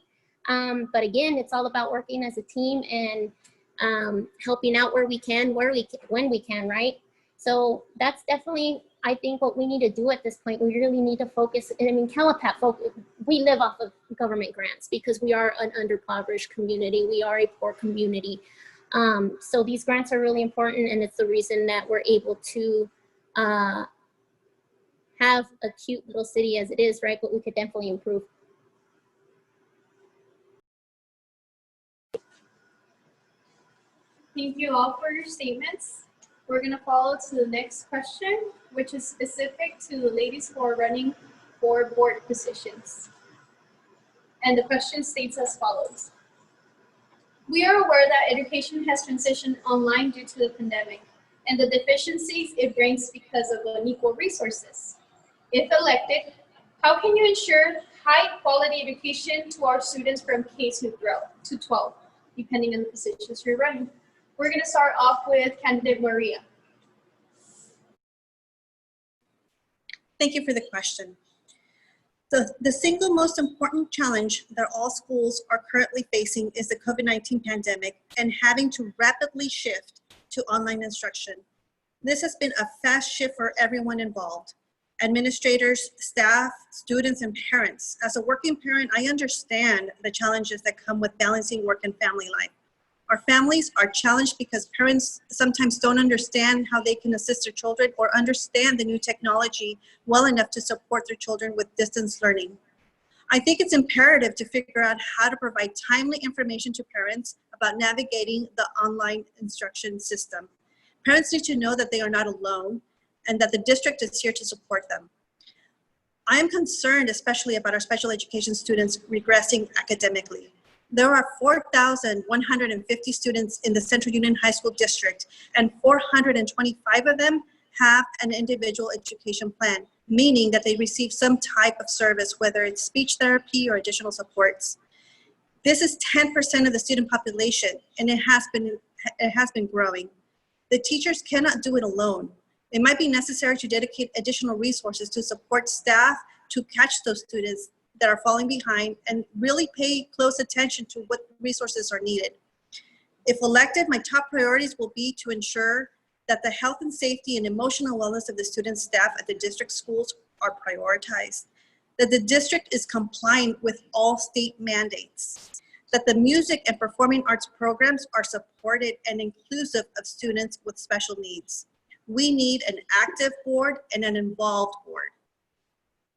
But again, it's all about working as a team and helping out where we can, when we can, right? So that's definitely, I think, what we need to do at this point. We really need to focus. I mean, Calapat, we live off of government grants because we are an underprivileged community. We are a poor community. So these grants are really important, and it's the reason that we're able to have a cute little city as it is, right? But we could definitely improve. Thank you all for your statements. We're going to follow to the next question, which is specific to the ladies who are running for board positions. And the question states as follows. We are aware that education has transitioned online due to the pandemic and the deficiencies it brings because of unequal resources. If elected, how can you ensure high quality education to our students from K to 12, depending on the positions you're running? We're going to start off with candidate Maria. Thank you for the question. The single most important challenge that all schools are currently facing is the COVID-19 pandemic and having to rapidly shift to online instruction. This has been a fast shift for everyone involved. Administrators, staff, students, and parents. As a working parent, I understand the challenges that come with balancing work and family life. Our families are challenged because parents sometimes don't understand how they can assist their children or understand the new technology well enough to support their children with distance learning. I think it's imperative to figure out how to provide timely information to parents about navigating the online instruction system. Parents need to know that they are not alone and that the district is here to support them. I am concerned especially about our special education students regressing academically. There are 4,150 students in the Central Union High School District, and 425 of them have an individual education plan, meaning that they receive some type of service, whether it's speech therapy or additional supports. This is 10% of the student population, and it has been growing. The teachers cannot do it alone. It might be necessary to dedicate additional resources to support staff to catch those students that are falling behind and really pay close attention to what resources are needed. If elected, my top priorities will be to ensure that the health and safety and emotional wellness of the student staff at the district schools are prioritized, that the district is compliant with all state mandates, that the music and performing arts programs are supported and inclusive of students with special needs. We need an active board and an involved board.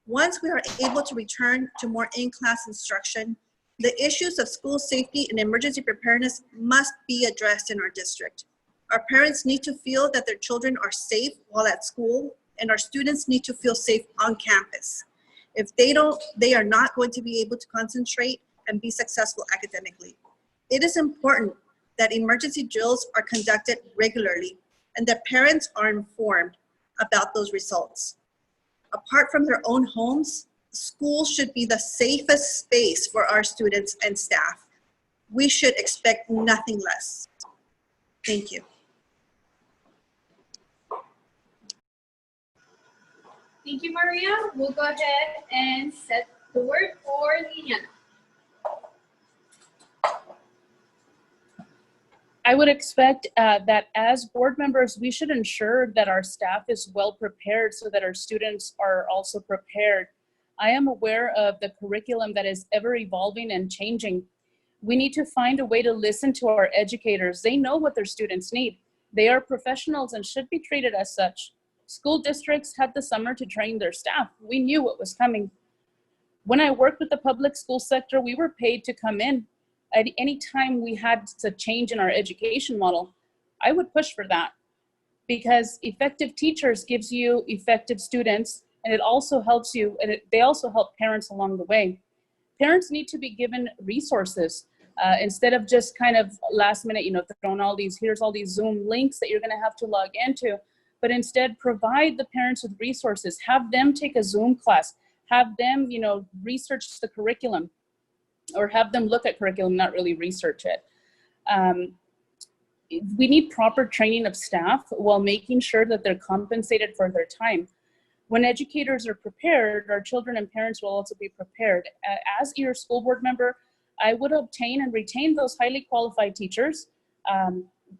Once we are able to return to more in-class instruction, the issues of school safety and emergency preparedness must be addressed in our district. Our parents need to feel that their children are safe while at school, and our students need to feel safe on campus. If they don't, they are not going to be able to concentrate and be successful academically. It is important that emergency drills are conducted regularly and that parents are informed about those results. Apart from their own homes, schools should be the safest space for our students and staff. We should expect nothing less. Thank you. Thank you, Maria. We'll go ahead and set the word for Liliana. I would expect that as board members, we should ensure that our staff is well prepared so that our students are also prepared. I am aware of the curriculum that is ever evolving and changing. We need to find a way to listen to our educators. They know what their students need. They are professionals and should be treated as such. School districts had the summer to train their staff. We knew what was coming. When I worked with the public school sector, we were paid to come in. At any time we had a change in our education model, I would push for that, because effective teachers gives you effective students, and it also helps you, and they also help parents along the way. Parents need to be given resources instead of just kind of last minute, throwing here's all these Zoom links that you're gonna have to log into, but instead provide the parents with resources, have them take a Zoom class, have them, research the curriculum, or have them look at curriculum, not really research it. We need proper training of staff while making sure that they're compensated for their time. When educators are prepared, our children and parents will also be prepared. As your school board member, I would obtain and retain those highly qualified teachers.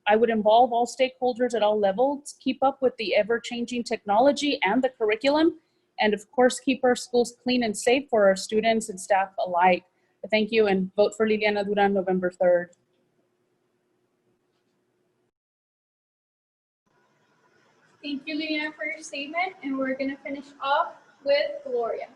I would involve all stakeholders at all levels, keep up with the ever-changing technology and the curriculum, and of course, keep our schools clean and safe for our students and staff alike. Thank you, and vote for Liliana Duran November 3rd. Thank you, Liliana, for your statement, and we're going to finish off with Gloria.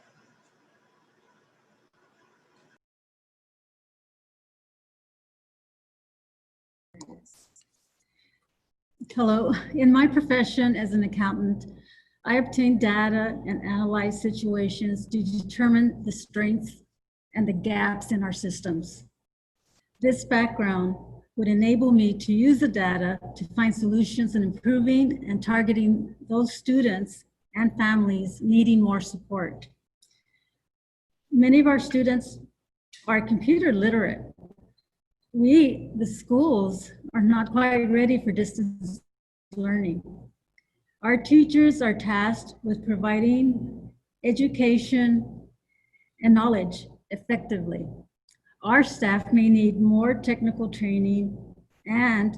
Hello. In my profession as an accountant, I obtain data and analyze situations to determine the strengths and the gaps in our systems. This background would enable me to use the data to find solutions in improving and targeting those students and families needing more support. Many of our students are computer literate. We, the schools, are not quite ready for distance learning. Our teachers are tasked with providing education and knowledge effectively. Our staff may need more technical training and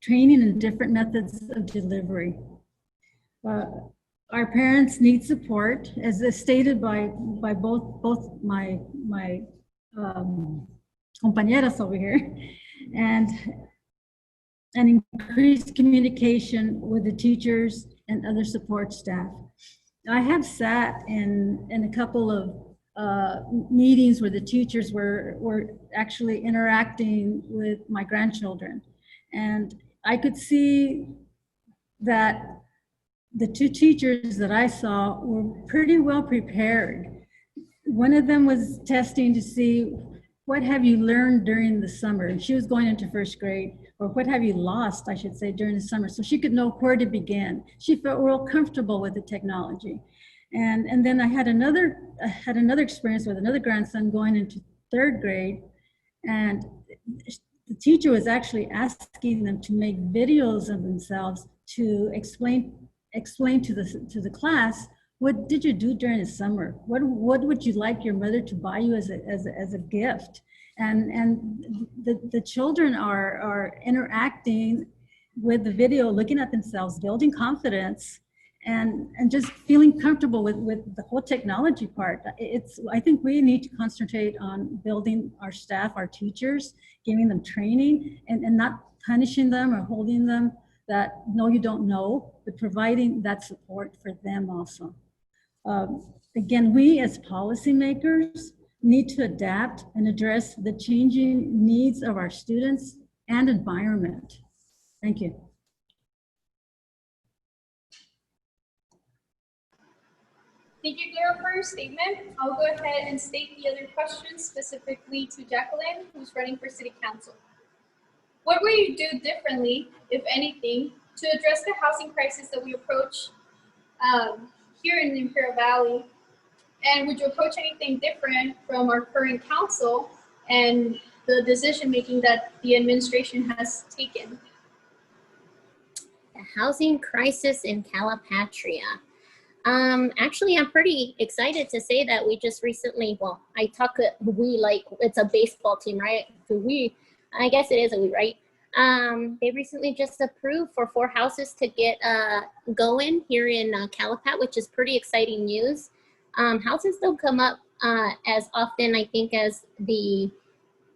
training in different methods of delivery. Our parents need support, as is stated by both my compañeras over here, and increased communication with the teachers and other support staff. I have sat in a couple of meetings where the teachers were actually interacting with my grandchildren, and I could see that the two teachers that I saw were pretty well prepared. One of them was testing to see what have you learned during the summer? And she was going into first grade, or what have you lost, I should say, during the summer, so she could know where to begin. She felt real comfortable with the technology. And then I had another experience with another grandson going into third grade, and the teacher was actually asking them to make videos of themselves to explain to the class, what did you do during the summer? What would you like your mother to buy you as a gift? And the children are interacting with the video, looking at themselves, building confidence, and just feeling comfortable with the whole technology part. I think we need to concentrate on building our staff, our teachers, giving them training, and not punishing them or holding them that no, you don't know, but providing that support for them also. Again, we as policymakers need to adapt and address the changing needs of our students and environment. Thank you. Thank you, Clara, for your statement. I'll go ahead and state the other questions specifically to Jacqueline, who's running for City Council. What will you do differently, if anything, to address the housing crisis that we approach here in the Imperial Valley? And would you approach anything different from our current council and the decision-making that the administration has taken? The housing crisis in Calipatria. Actually, I'm pretty excited to say that we just recently, well, I talk, we like, it's a baseball team, right? So we, I guess it is a we, right? They recently just approved for 4 houses to get going here in Calipat, which is pretty exciting news. Houses don't come up as often, I think, as the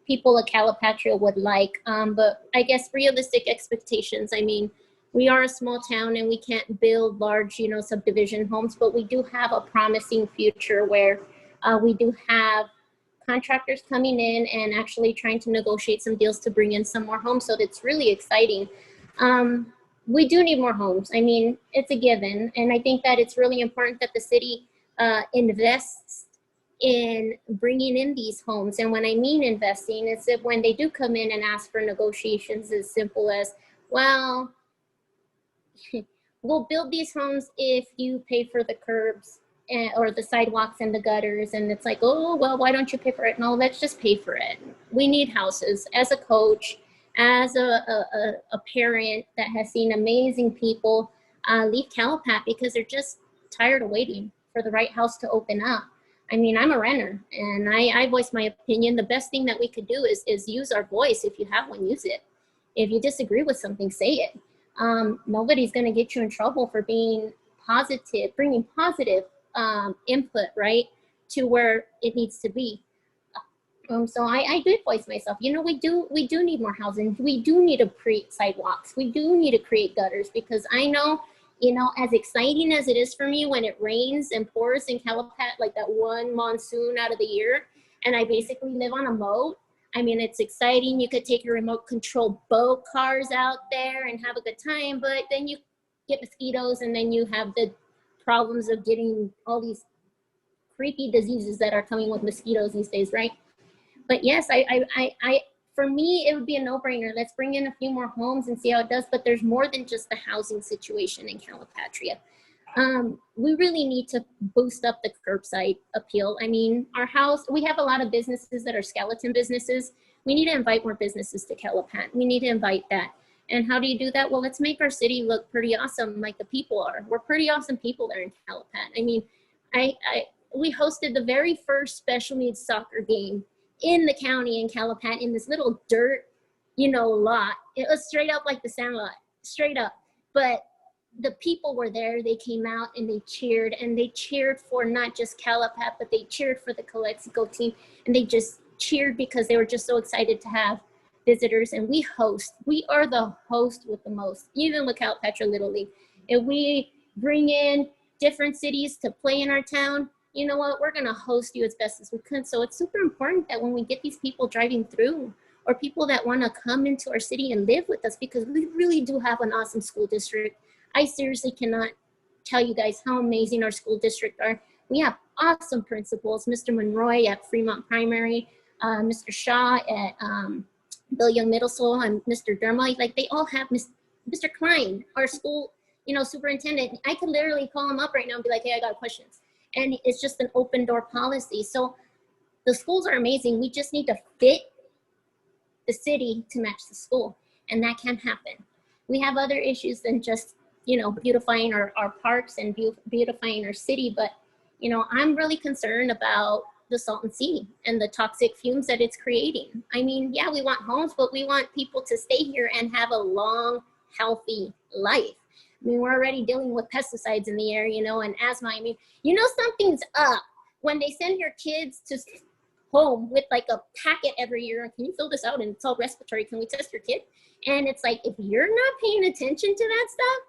people of Calipatria would like, but I guess realistic expectations. I mean, we are a small town and we can't build large, subdivision homes, but we do have a promising future where we do have contractors coming in and actually trying to negotiate some deals to bring in some more homes. So it's really exciting. We do need more homes. I mean, it's a given. And I think that it's really important that the city invests in bringing in these homes. And when I mean investing, it's that when they do come in and ask for negotiations as simple as, well, we'll build these homes if you pay for the curbs or the sidewalks and the gutters. And it's like, oh, well, why don't you pay for it? No, let's just pay for it. We need houses. As a coach, as a parent that has seen amazing people leave Calipat because they're just tired of waiting for the right house to open up. I mean, I'm a renter and I voice my opinion. The best thing that we could do is use our voice. If you have one, use it. If you disagree with something, say it. Nobody's going to get you in trouble for being positive, bringing positive input, right, to where it needs to be. So I did voice myself. We do need more housing. We do need to create sidewalks. We do need to create gutters because I know, as exciting as it is for me when it rains and pours in Calipat, like that one monsoon out of the year, and I basically live on a moat. I mean, it's exciting. You could take your remote control boat cars out there and have a good time, but then you get mosquitoes and then you have the problems of getting all these creepy diseases that are coming with mosquitoes these days, right? But yes, for me, it would be a no-brainer. Let's bring in a few more homes and see how it does. But there's more than just the housing situation in Calipatria. We really need to boost up the curbside appeal. I mean, we have a lot of businesses that are skeleton businesses. We need to invite more businesses to Calipat. We need to invite that. And how do you do that? Well, let's make our city look pretty awesome like the people are. We're pretty awesome people there in Calipat. I mean, we hosted the very first special needs soccer game in the county in Calipat in this little dirt, lot. It was straight up like the Sandlot, straight up. But the people were there. They came out and they cheered for not just Calipat, but they cheered for the Calexico team. And they just cheered because they were just so excited to have visitors. And we are the host with the most, even with Calipatria Little League. If we bring in different cities to play in our town, you know what, we're gonna host you as best as we can. So it's super important that when we get these people driving through or people that wanna come into our city and live with us, because we really do have an awesome school district. I seriously cannot tell you guys how amazing our school district are. We have awesome principals, Mr. Monroy at Fremont Primary, Mr. Shaw at Bill Young Middle School, and Mr. Derma, like they all have Mr. Klein, our school, superintendent. I could literally call him up right now and be like, hey, I got questions. And it's just an open door policy. So the schools are amazing. We just need to fit the city to match the school, and that can happen. We have other issues than just, beautifying our parks and beautifying our city, but, I'm really concerned about the Salton Sea and the toxic fumes that it's creating. I mean, yeah, we want homes, but we want people to stay here and have a long, healthy life. I mean, we're already dealing with pesticides in the air, and asthma. I mean, something's up when they send your kids to home with like a packet every year. Can you fill this out? And it's all respiratory. Can we test your kid? And it's like, if you're not paying attention to that stuff,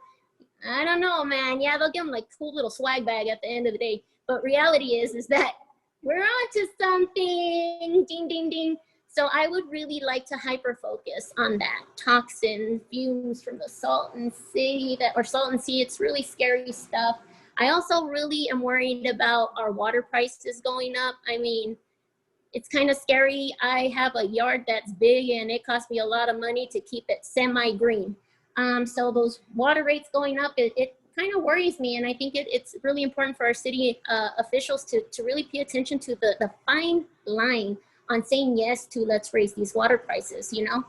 I don't know, man. Yeah, they'll give them like cool little swag bag at the end of the day. But reality is that we're on to something. Ding, ding, ding. So I would really like to hyper focus on that. Toxin, fumes from the Salton Sea, Salton Sea. It's really scary stuff. I also really am worried about our water prices going up. I mean, it's kind of scary. I have a yard that's big and it costs me a lot of money to keep it semi-green. So those water rates going up, it kind of worries me. And I think it's really important for our city officials to really pay attention to the fine line on saying yes to let's raise these water prices, So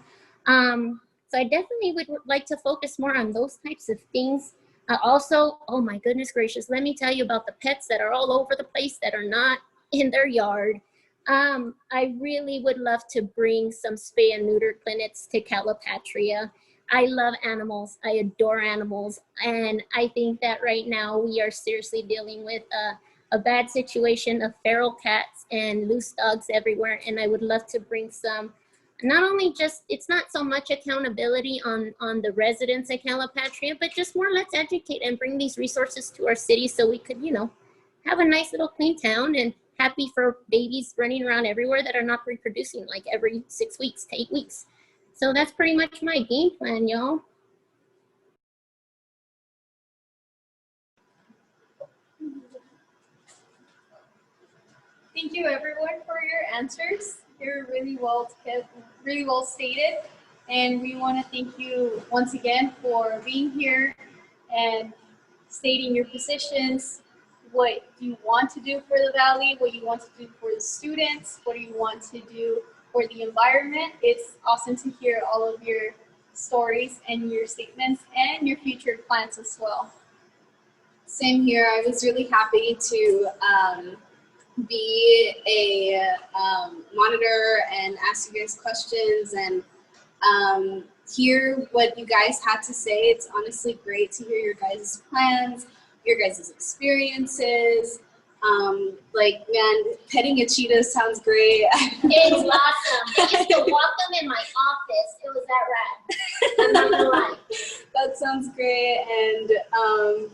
I definitely would like to focus more on those types of things. Also, oh my goodness gracious, let me tell you about the pets that are all over the place that are not in their yard. I really would love to bring some spay and neuter clinics to Calipatria. I love animals. I adore animals. And I think that right now we are seriously dealing with a bad situation of feral cats and loose dogs everywhere. And I would love to bring some, not only just, it's not so much accountability on the residents at Calipatria, but just more let's educate and bring these resources to our city so we could, have a nice little clean town and happy for babies running around everywhere that are not reproducing like every 6 weeks to 8 weeks. So that's pretty much my game plan, y'all. Thank you everyone for your answers. You're really well stated. And we want to thank you once again for being here and stating your positions, what you want to do for the Valley, what you want to do for the students, what do you want to do for the environment. It's awesome to hear all of your stories and your statements and your future plans as well. Same here. I was really happy to be a monitor and ask you guys questions and hear what you guys had to say. It's honestly great to hear your guys' plans, your guys' experiences. Man, petting a cheetah sounds great. It's awesome. I used to walk them in my office. It was that rad. I'm not gonna lie. That sounds great. And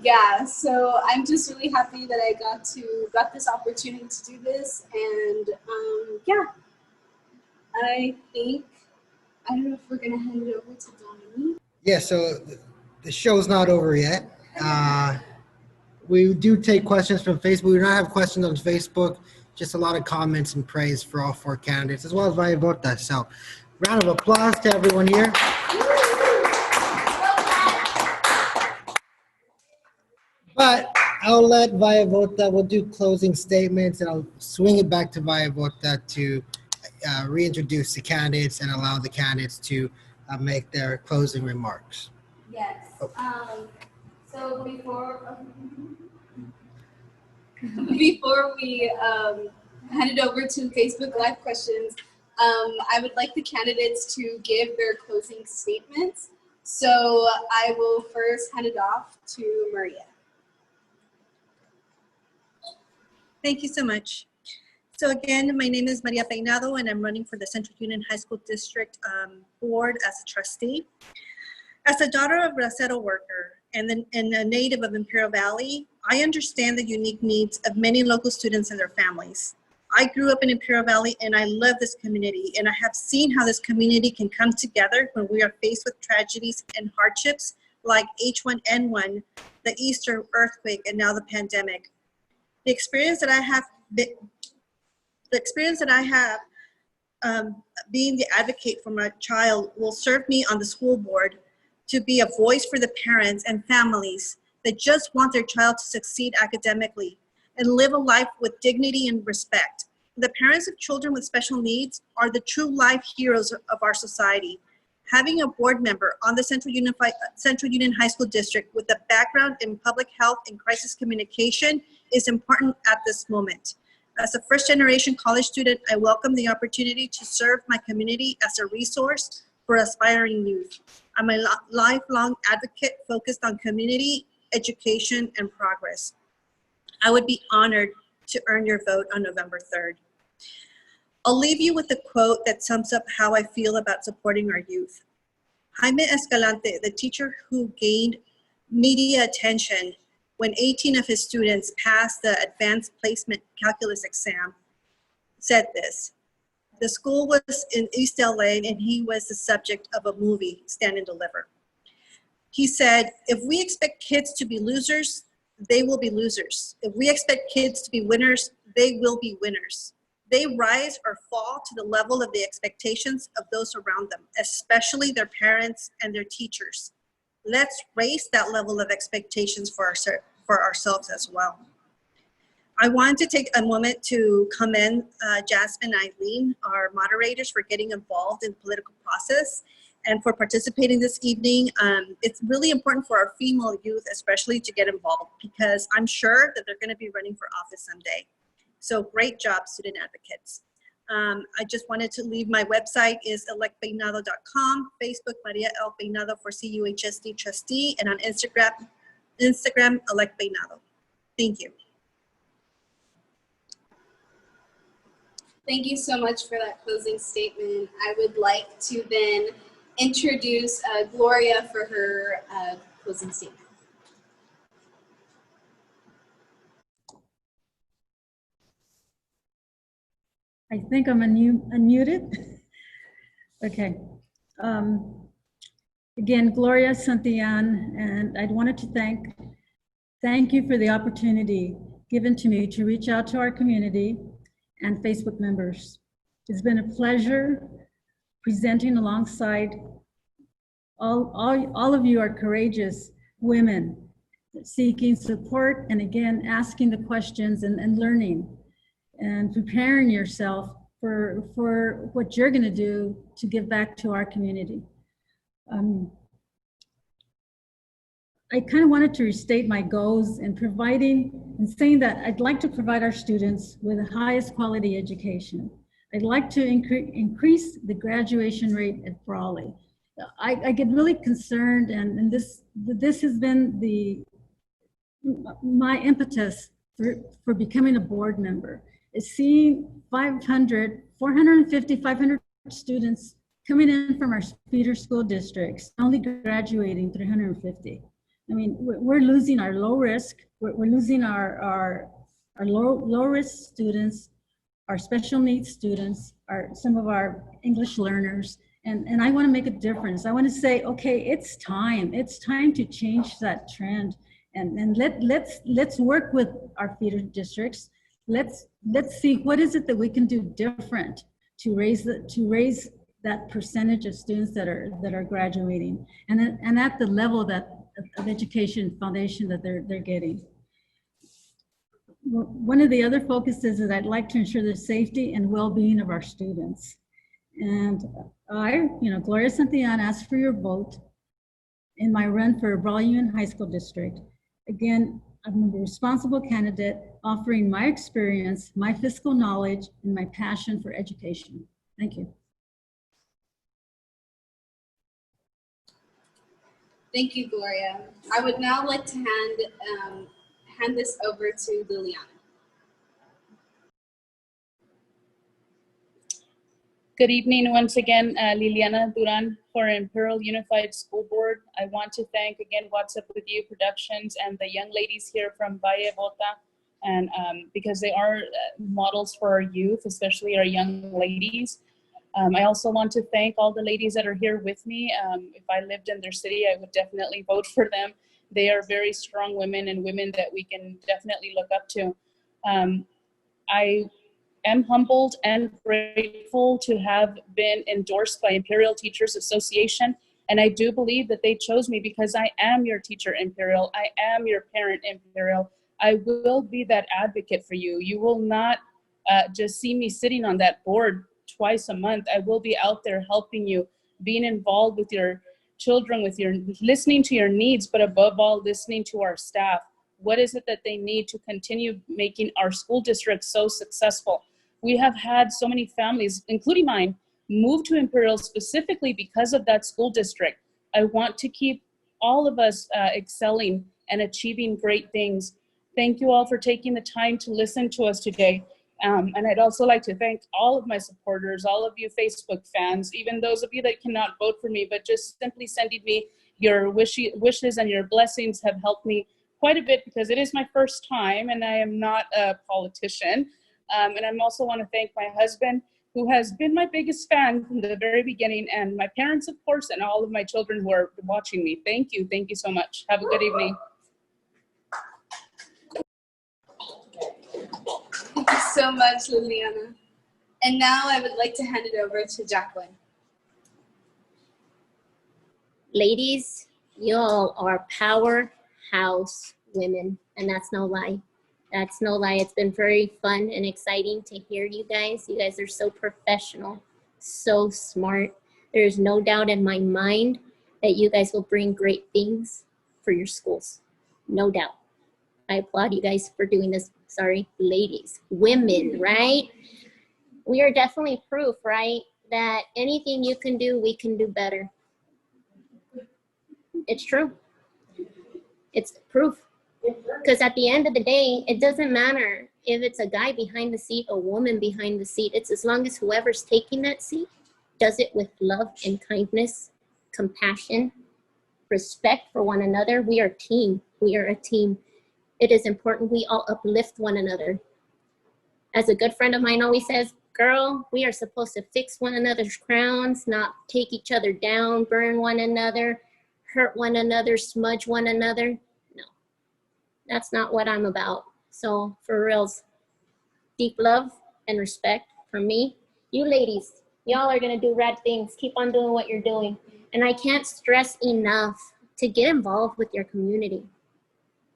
yeah, so I'm just really happy that I got this opportunity to do this. And yeah, I don't know if we're gonna hand it over to Dominique. Yeah, so the show's not over yet. We do take questions from Facebook. We do not have questions on Facebook, just a lot of comments and praise for all 4 candidates, as well as Vaya Vota. So round of applause to everyone here. But I'll let Vaya Vota, we'll do closing statements, and I'll swing it back to Vaya Vota to reintroduce the candidates and allow the candidates to make their closing remarks. Yes. So before we hand it over to Facebook Live questions, I would like the candidates to give their closing statements. So I will first hand it off to Maria. Thank you so much. So again, my name is Maria Peinado, and I'm running for the Central Union High School District Board as a trustee. As a daughter of bracero worker and a native of Imperial Valley, I understand the unique needs of many local students and their families. I grew up in Imperial Valley and I love this community, and I have seen how this community can come together when we are faced with tragedies and hardships like H1N1, the Easter earthquake, and now the pandemic. The experience that I have being the advocate for my child will serve me on the school board to be a voice for the parents and families that just want their child to succeed academically and live a life with dignity and respect. The parents of children with special needs are the true life heroes of our society. Having a board member on the Central Union High School District with a background in public health and crisis communication is important at this moment. As a first-generation college student, I welcome the opportunity to serve my community as a resource for aspiring youth. I'm a lifelong advocate focused on community, education, and progress. I would be honored to earn your vote on November 3rd. I'll leave you with a quote that sums up how I feel about supporting our youth. Jaime Escalante, the teacher who gained media attention when 18 of his students passed the advanced placement calculus exam, said this. The school was in East LA and he was the subject of a movie, Stand and Deliver. He said, if we expect kids to be losers, they will be losers. If we expect kids to be winners, they will be winners. They rise or fall to the level of the expectations of those around them, especially their parents and their teachers. Let's raise that level of expectations for ourselves as well. I wanted to take a moment to commend Jasmine and Eileen, our moderators, for getting involved in the political process and for participating this evening. It's really important for our female youth, especially, to get involved because I'm sure that they're going to be running for office someday. So great job, student advocates. I just wanted to leave my website is electpeinado.com, Facebook Maria L. Peinado for CUHSD trustee, and on Instagram Elect Peinado. Thank you. Thank you so much for that closing statement. I would like to then introduce Gloria for her closing statement. I think I'm unmuted. Okay. Again, Gloria Santillan, and I wanted to thank you for the opportunity given to me to reach out to our community and Facebook members. It's been a pleasure presenting alongside all of you are courageous women seeking support and again asking the questions and learning and preparing yourself for what you're going to do to give back to our community. I kind of wanted to restate my goals in providing and saying that I'd like to provide our students with the highest quality education. I'd like to increase the graduation rate at Brawley. I get really concerned, and this has been my impetus for becoming a board member, is seeing 450, 500 students coming in from our feeder school districts, only graduating 350. I mean, we're losing our low risk, we're losing our low risk students, our special needs students, some of our English learners, and I want to make a difference. I want to say, okay, it's time to change that trend, and let's work with our feeder districts. Let's see what is it that we can do different to raise that percentage of students that are graduating, and at the level of education foundation that they're getting. One of the other focuses is I'd like to ensure the safety and well-being of our students. And Gloria Santillan, asked for your vote in my run for Brawley Union High School District. Again, I'm a responsible candidate offering my experience, my fiscal knowledge, and my passion for education. Thank you. Thank you, Gloria. I would now like to hand this over to Liliana. Good evening once again, Liliana Duran for Imperial Unified School Board. I want to thank again Wasupwu Productions and the young ladies here from Valle Bota, and because they are models for our youth, especially our young ladies. I also want to thank all the ladies that are here with me. If I lived in their city, I would definitely vote for them. They are very strong women and women that we can definitely look up to. I am humbled and grateful to have been endorsed by Imperial Teachers Association. And I do believe that they chose me because I am your teacher, Imperial. I am your parent, Imperial. I will be that advocate for you. You will not just see me sitting on that board twice a month. I will be out there helping you, being involved with your children, listening to your needs, but above all, listening to our staff. What is it that they need to continue making our school district so successful? We have had so many families, including mine, move to Imperial specifically because of that school district. I want to keep all of us excelling and achieving great things. Thank you all for taking the time to listen to us today. And I'd also like to thank all of my supporters, all of you Facebook fans, even those of you that cannot vote for me, but just simply sending me your wishes and your blessings have helped me quite a bit, because it is my first time and I am not a politician. And I also want to thank my husband, who has been my biggest fan from the very beginning, and my parents, of course, and all of my children who are watching me. Thank you. Thank you so much. Have a good evening. Thank you so much, Liliana. And now I would like to hand it over to Jacqueline. Ladies, y'all are powerhouse women, and that's no lie. That's no lie. It's been very fun and exciting to hear you guys. You guys are so professional, so smart. There's no doubt in my mind that you guys will bring great things for your schools. No doubt. I applaud you guys for doing this. Sorry, ladies, women, right? We are definitely proof, right? That anything you can do, we can do better. It's true. It's proof. Because at the end of the day, it doesn't matter if it's a guy behind the seat, a woman behind the seat. It's as long as whoever's taking that seat does it with love and kindness, compassion, respect for one another. We are a team. We are a team. It is important we all uplift one another. As a good friend of mine always says, girl, we are supposed to fix one another's crowns, not take each other down, burn one another, hurt one another, smudge one another. No, that's not what I'm about. So for reals, deep love and respect from me. You ladies, y'all are gonna do rad things. Keep on doing what you're doing. And I can't stress enough to get involved with your community.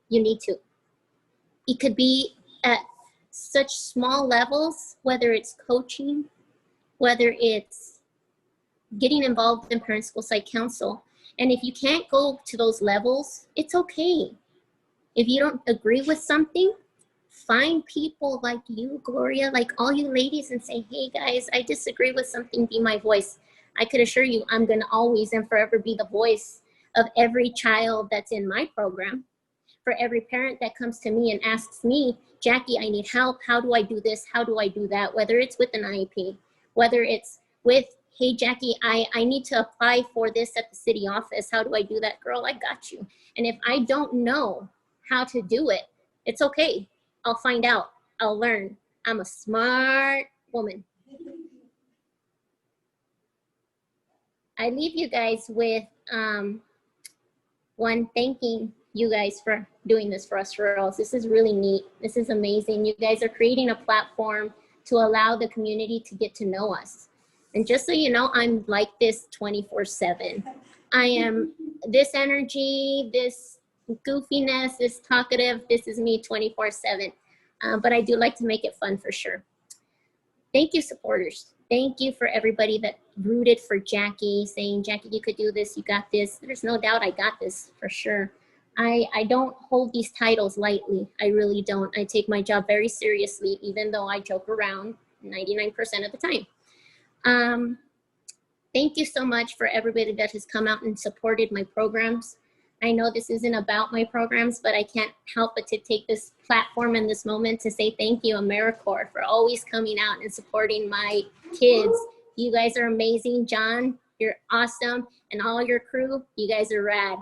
You need to. It could be at such small levels, whether it's coaching, whether it's getting involved in parent school site council. And if you can't go to those levels, it's okay. If you don't agree with something, find people like you, Gloria, like all you ladies, and say, hey guys, I disagree with something, be my voice. I could assure you I'm gonna always and forever be the voice of every child that's in my program. For every parent that comes to me and asks me, Jackie, I need help. How do I do this? How do I do that? Whether it's with an IEP, whether it's with, hey, Jackie, I need to apply for this at the city office. How do I do that? Girl, I got you. And if I don't know how to do it, it's okay. I'll find out. I'll learn. I'm a smart woman. I leave you guys with one, thanking you guys for doing this for us girls. This is really neat. This is amazing. You guys are creating a platform to allow the community to get to know us. And just so you know, I'm like this 24/7. I am this energy, this goofiness, this talkative. This is me 24/7. But I do like to make it fun for sure. Thank you, supporters. Thank you for everybody that rooted for Jackie, saying, Jackie, you could do this, you got this. There's no doubt I got this for sure. I don't hold these titles lightly. I really don't. I take my job very seriously, even though I joke around 99% of the time. Thank you so much for everybody that has come out and supported my programs. I know this isn't about my programs, but I can't help but to take this platform and this moment to say thank you, AmeriCorps, for always coming out and supporting my kids. You guys are amazing. John, you're awesome. And all your crew, you guys are rad.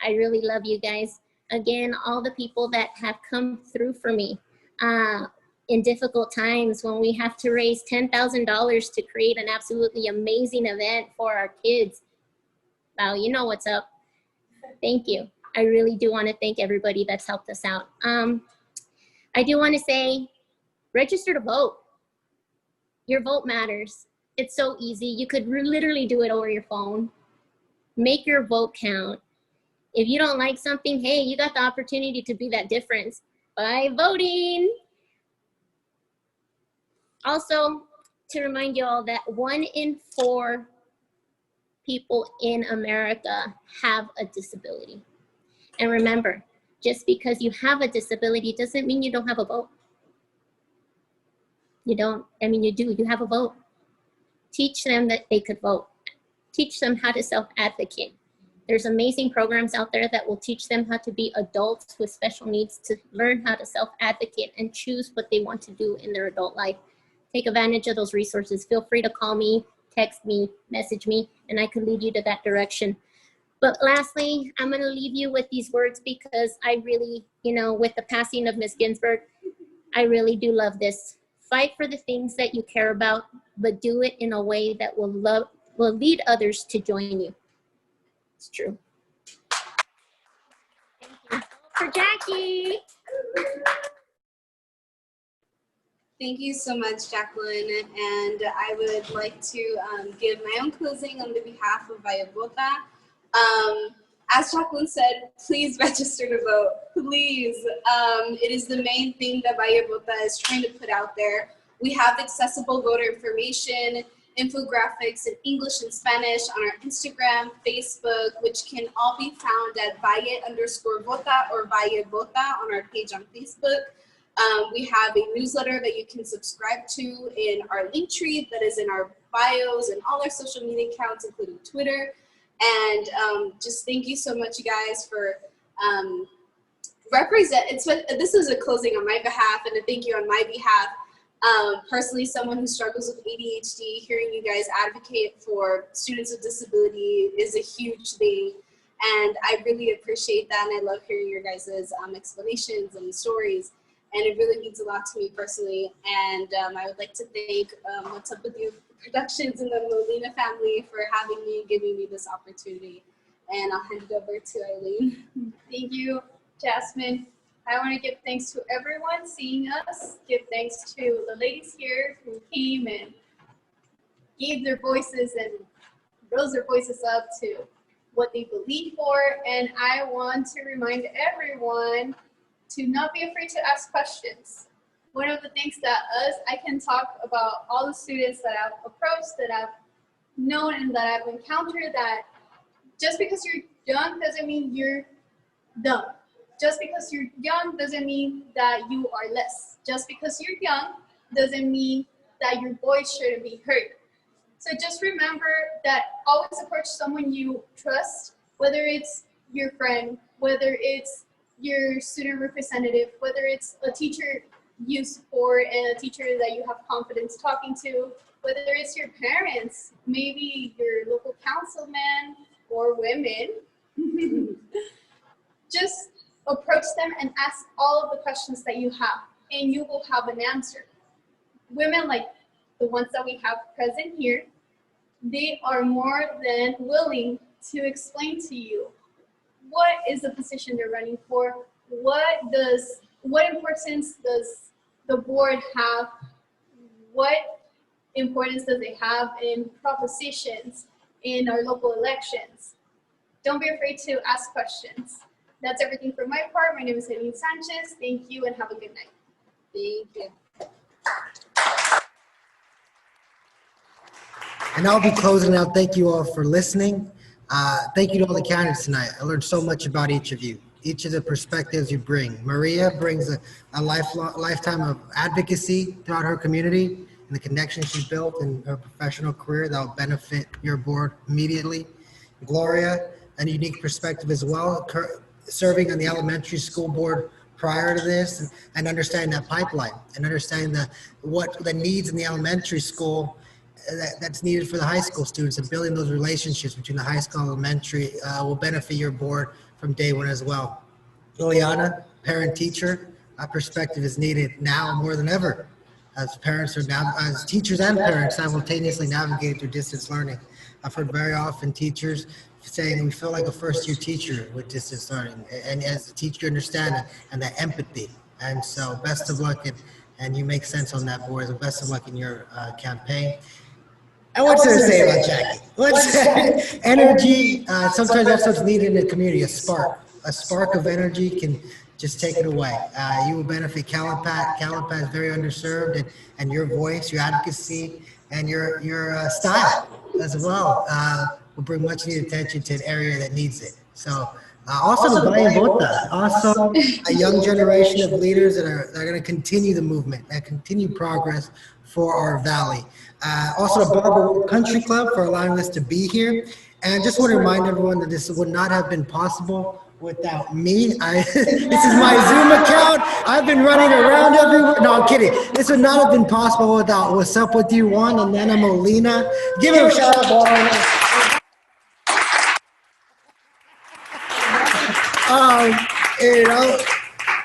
I really love you guys. Again, all the people that have come through for me in difficult times when we have to raise $10,000 to create an absolutely amazing event for our kids. Wow, you know what's up. Thank you. I really do want to thank everybody that's helped us out. I do want to say, register to vote. Your vote matters. It's so easy. You could literally do it over your phone. Make your vote count. If you don't like something, hey, you got the opportunity to be that difference by voting. Also, to remind you all that 1 in 4 people in America have a disability. And remember, just because you have a disability doesn't mean you don't have a vote. You don't, I mean, you do, you have a vote. Teach them that they could vote. Teach them how to self-advocate. There's amazing programs out there that will teach them how to be adults with special needs, to learn how to self-advocate and choose what they want to do in their adult life. Take advantage of those resources. Feel free to call me, text me, message me, and I can lead you to that direction. But lastly, I'm gonna leave you with these words because I really, with the passing of Miss Ginsburg, I really do love this. Fight for the things that you care about, but do it in a way that will lead others to join you. It's true. Thank you. For Jackie. Thank you so much, Jacqueline. And I would like to give my own closing on the behalf of Vaya Vota. As Jacqueline said, please register to vote, please. It is the main thing that Vaya Vota is trying to put out there. We have accessible voter information, infographics in English and Spanish on our Instagram, Facebook, which can all be found at Valle_Vota or Vaya Vota on our page on Facebook. We have a newsletter that you can subscribe to in our link tree that is in our bios and all our social media accounts, including Twitter. And just thank you so much, you guys, for this is a closing on my behalf and a thank you on my behalf. Personally, someone who struggles with ADHD, hearing you guys advocate for students with disability is a huge thing. And I really appreciate that. And I love hearing your guys' explanations and stories. And it really means a lot to me personally. And I would like to thank Wasupwu Productions and the Molina family for having me and giving me this opportunity. And I'll hand it over to Eileen. Thank you, Jasmine. I want to give thanks to everyone seeing us. Give thanks to the ladies here who came and gave their voices and rose their voices up to what they believe for. And I want to remind everyone to not be afraid to ask questions. One of the things that I can talk about all the students that I've approached, that I've known and that I've encountered, that just because you're young doesn't mean you're dumb. Just because you're young doesn't mean that you are less. Just because you're young doesn't mean that your voice shouldn't be heard. So just remember that always approach someone you trust, whether it's your friend, whether it's your student representative, whether it's a teacher you support and a teacher that you have confidence talking to, whether it's your parents, maybe your local councilman or women. Just approach them and ask all of the questions that you have, and you will have an answer. Women like the ones that we have present here, they are more than willing to explain to you what is the position they're running for, what importance does the board have, what importance does it have in propositions in our local elections. Don't be afraid to ask questions. That's everything for my part. My name is Eileen Sanchez. Thank you and have a good night. Thank you. And I'll be closing out. Thank you all for listening. Thank you to all the candidates tonight. I learned so much about each of you, each of the perspectives you bring. Maria brings a lifetime of advocacy throughout her community and the connections she's built in her professional career that will benefit your board immediately. Gloria, a unique perspective as well, serving on the elementary school board prior to this and understanding that pipeline and understanding what the needs in the elementary school that's needed for the high school students, and building those relationships between the high school and elementary will benefit your board from day one as well. Liliana, parent teacher, that perspective is needed now more than ever, as parents are now, as teachers and parents simultaneously navigating through distance learning. I've heard very often teachers saying we feel like a first-year teacher with distance learning, and as a teacher you understand it and that empathy. And so best of luck and you make sense on that board. So best of luck in your campaign. And what's there to say about Jackie? What's energy? Sometimes that's what's needed in the community, a spark. A spark of energy can just take it away. You will benefit Calapat. Calapat is very underserved, and your voice, your advocacy, and your style as well will bring much needed attention to an area that needs it. So also the Valle Vota, also a young generation of leaders that are going to continue the movement and continue progress for our valley. Also the Barber Country Club for allowing us to be here. And just want to remind everyone that this would not have been possible without me. This is my Zoom account. I've been running around everywhere. No, I'm kidding. This would not have been possible without What's Up With You One and Nana Molina. Give him a shout out, Lauren. You know,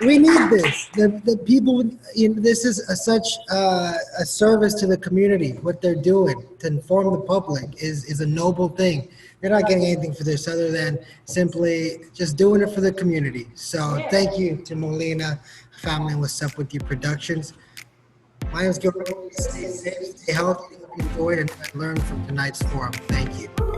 we need this. The people, you know, this is such a service to the community. What they're doing to inform the public is a noble thing. They're not getting anything for this other than simply just doing it for the community. So thank you to Molina family and What's Up With You Productions. My name is Gilbert. Stay safe, stay healthy, hope you enjoyed and learn from tonight's forum. Thank you.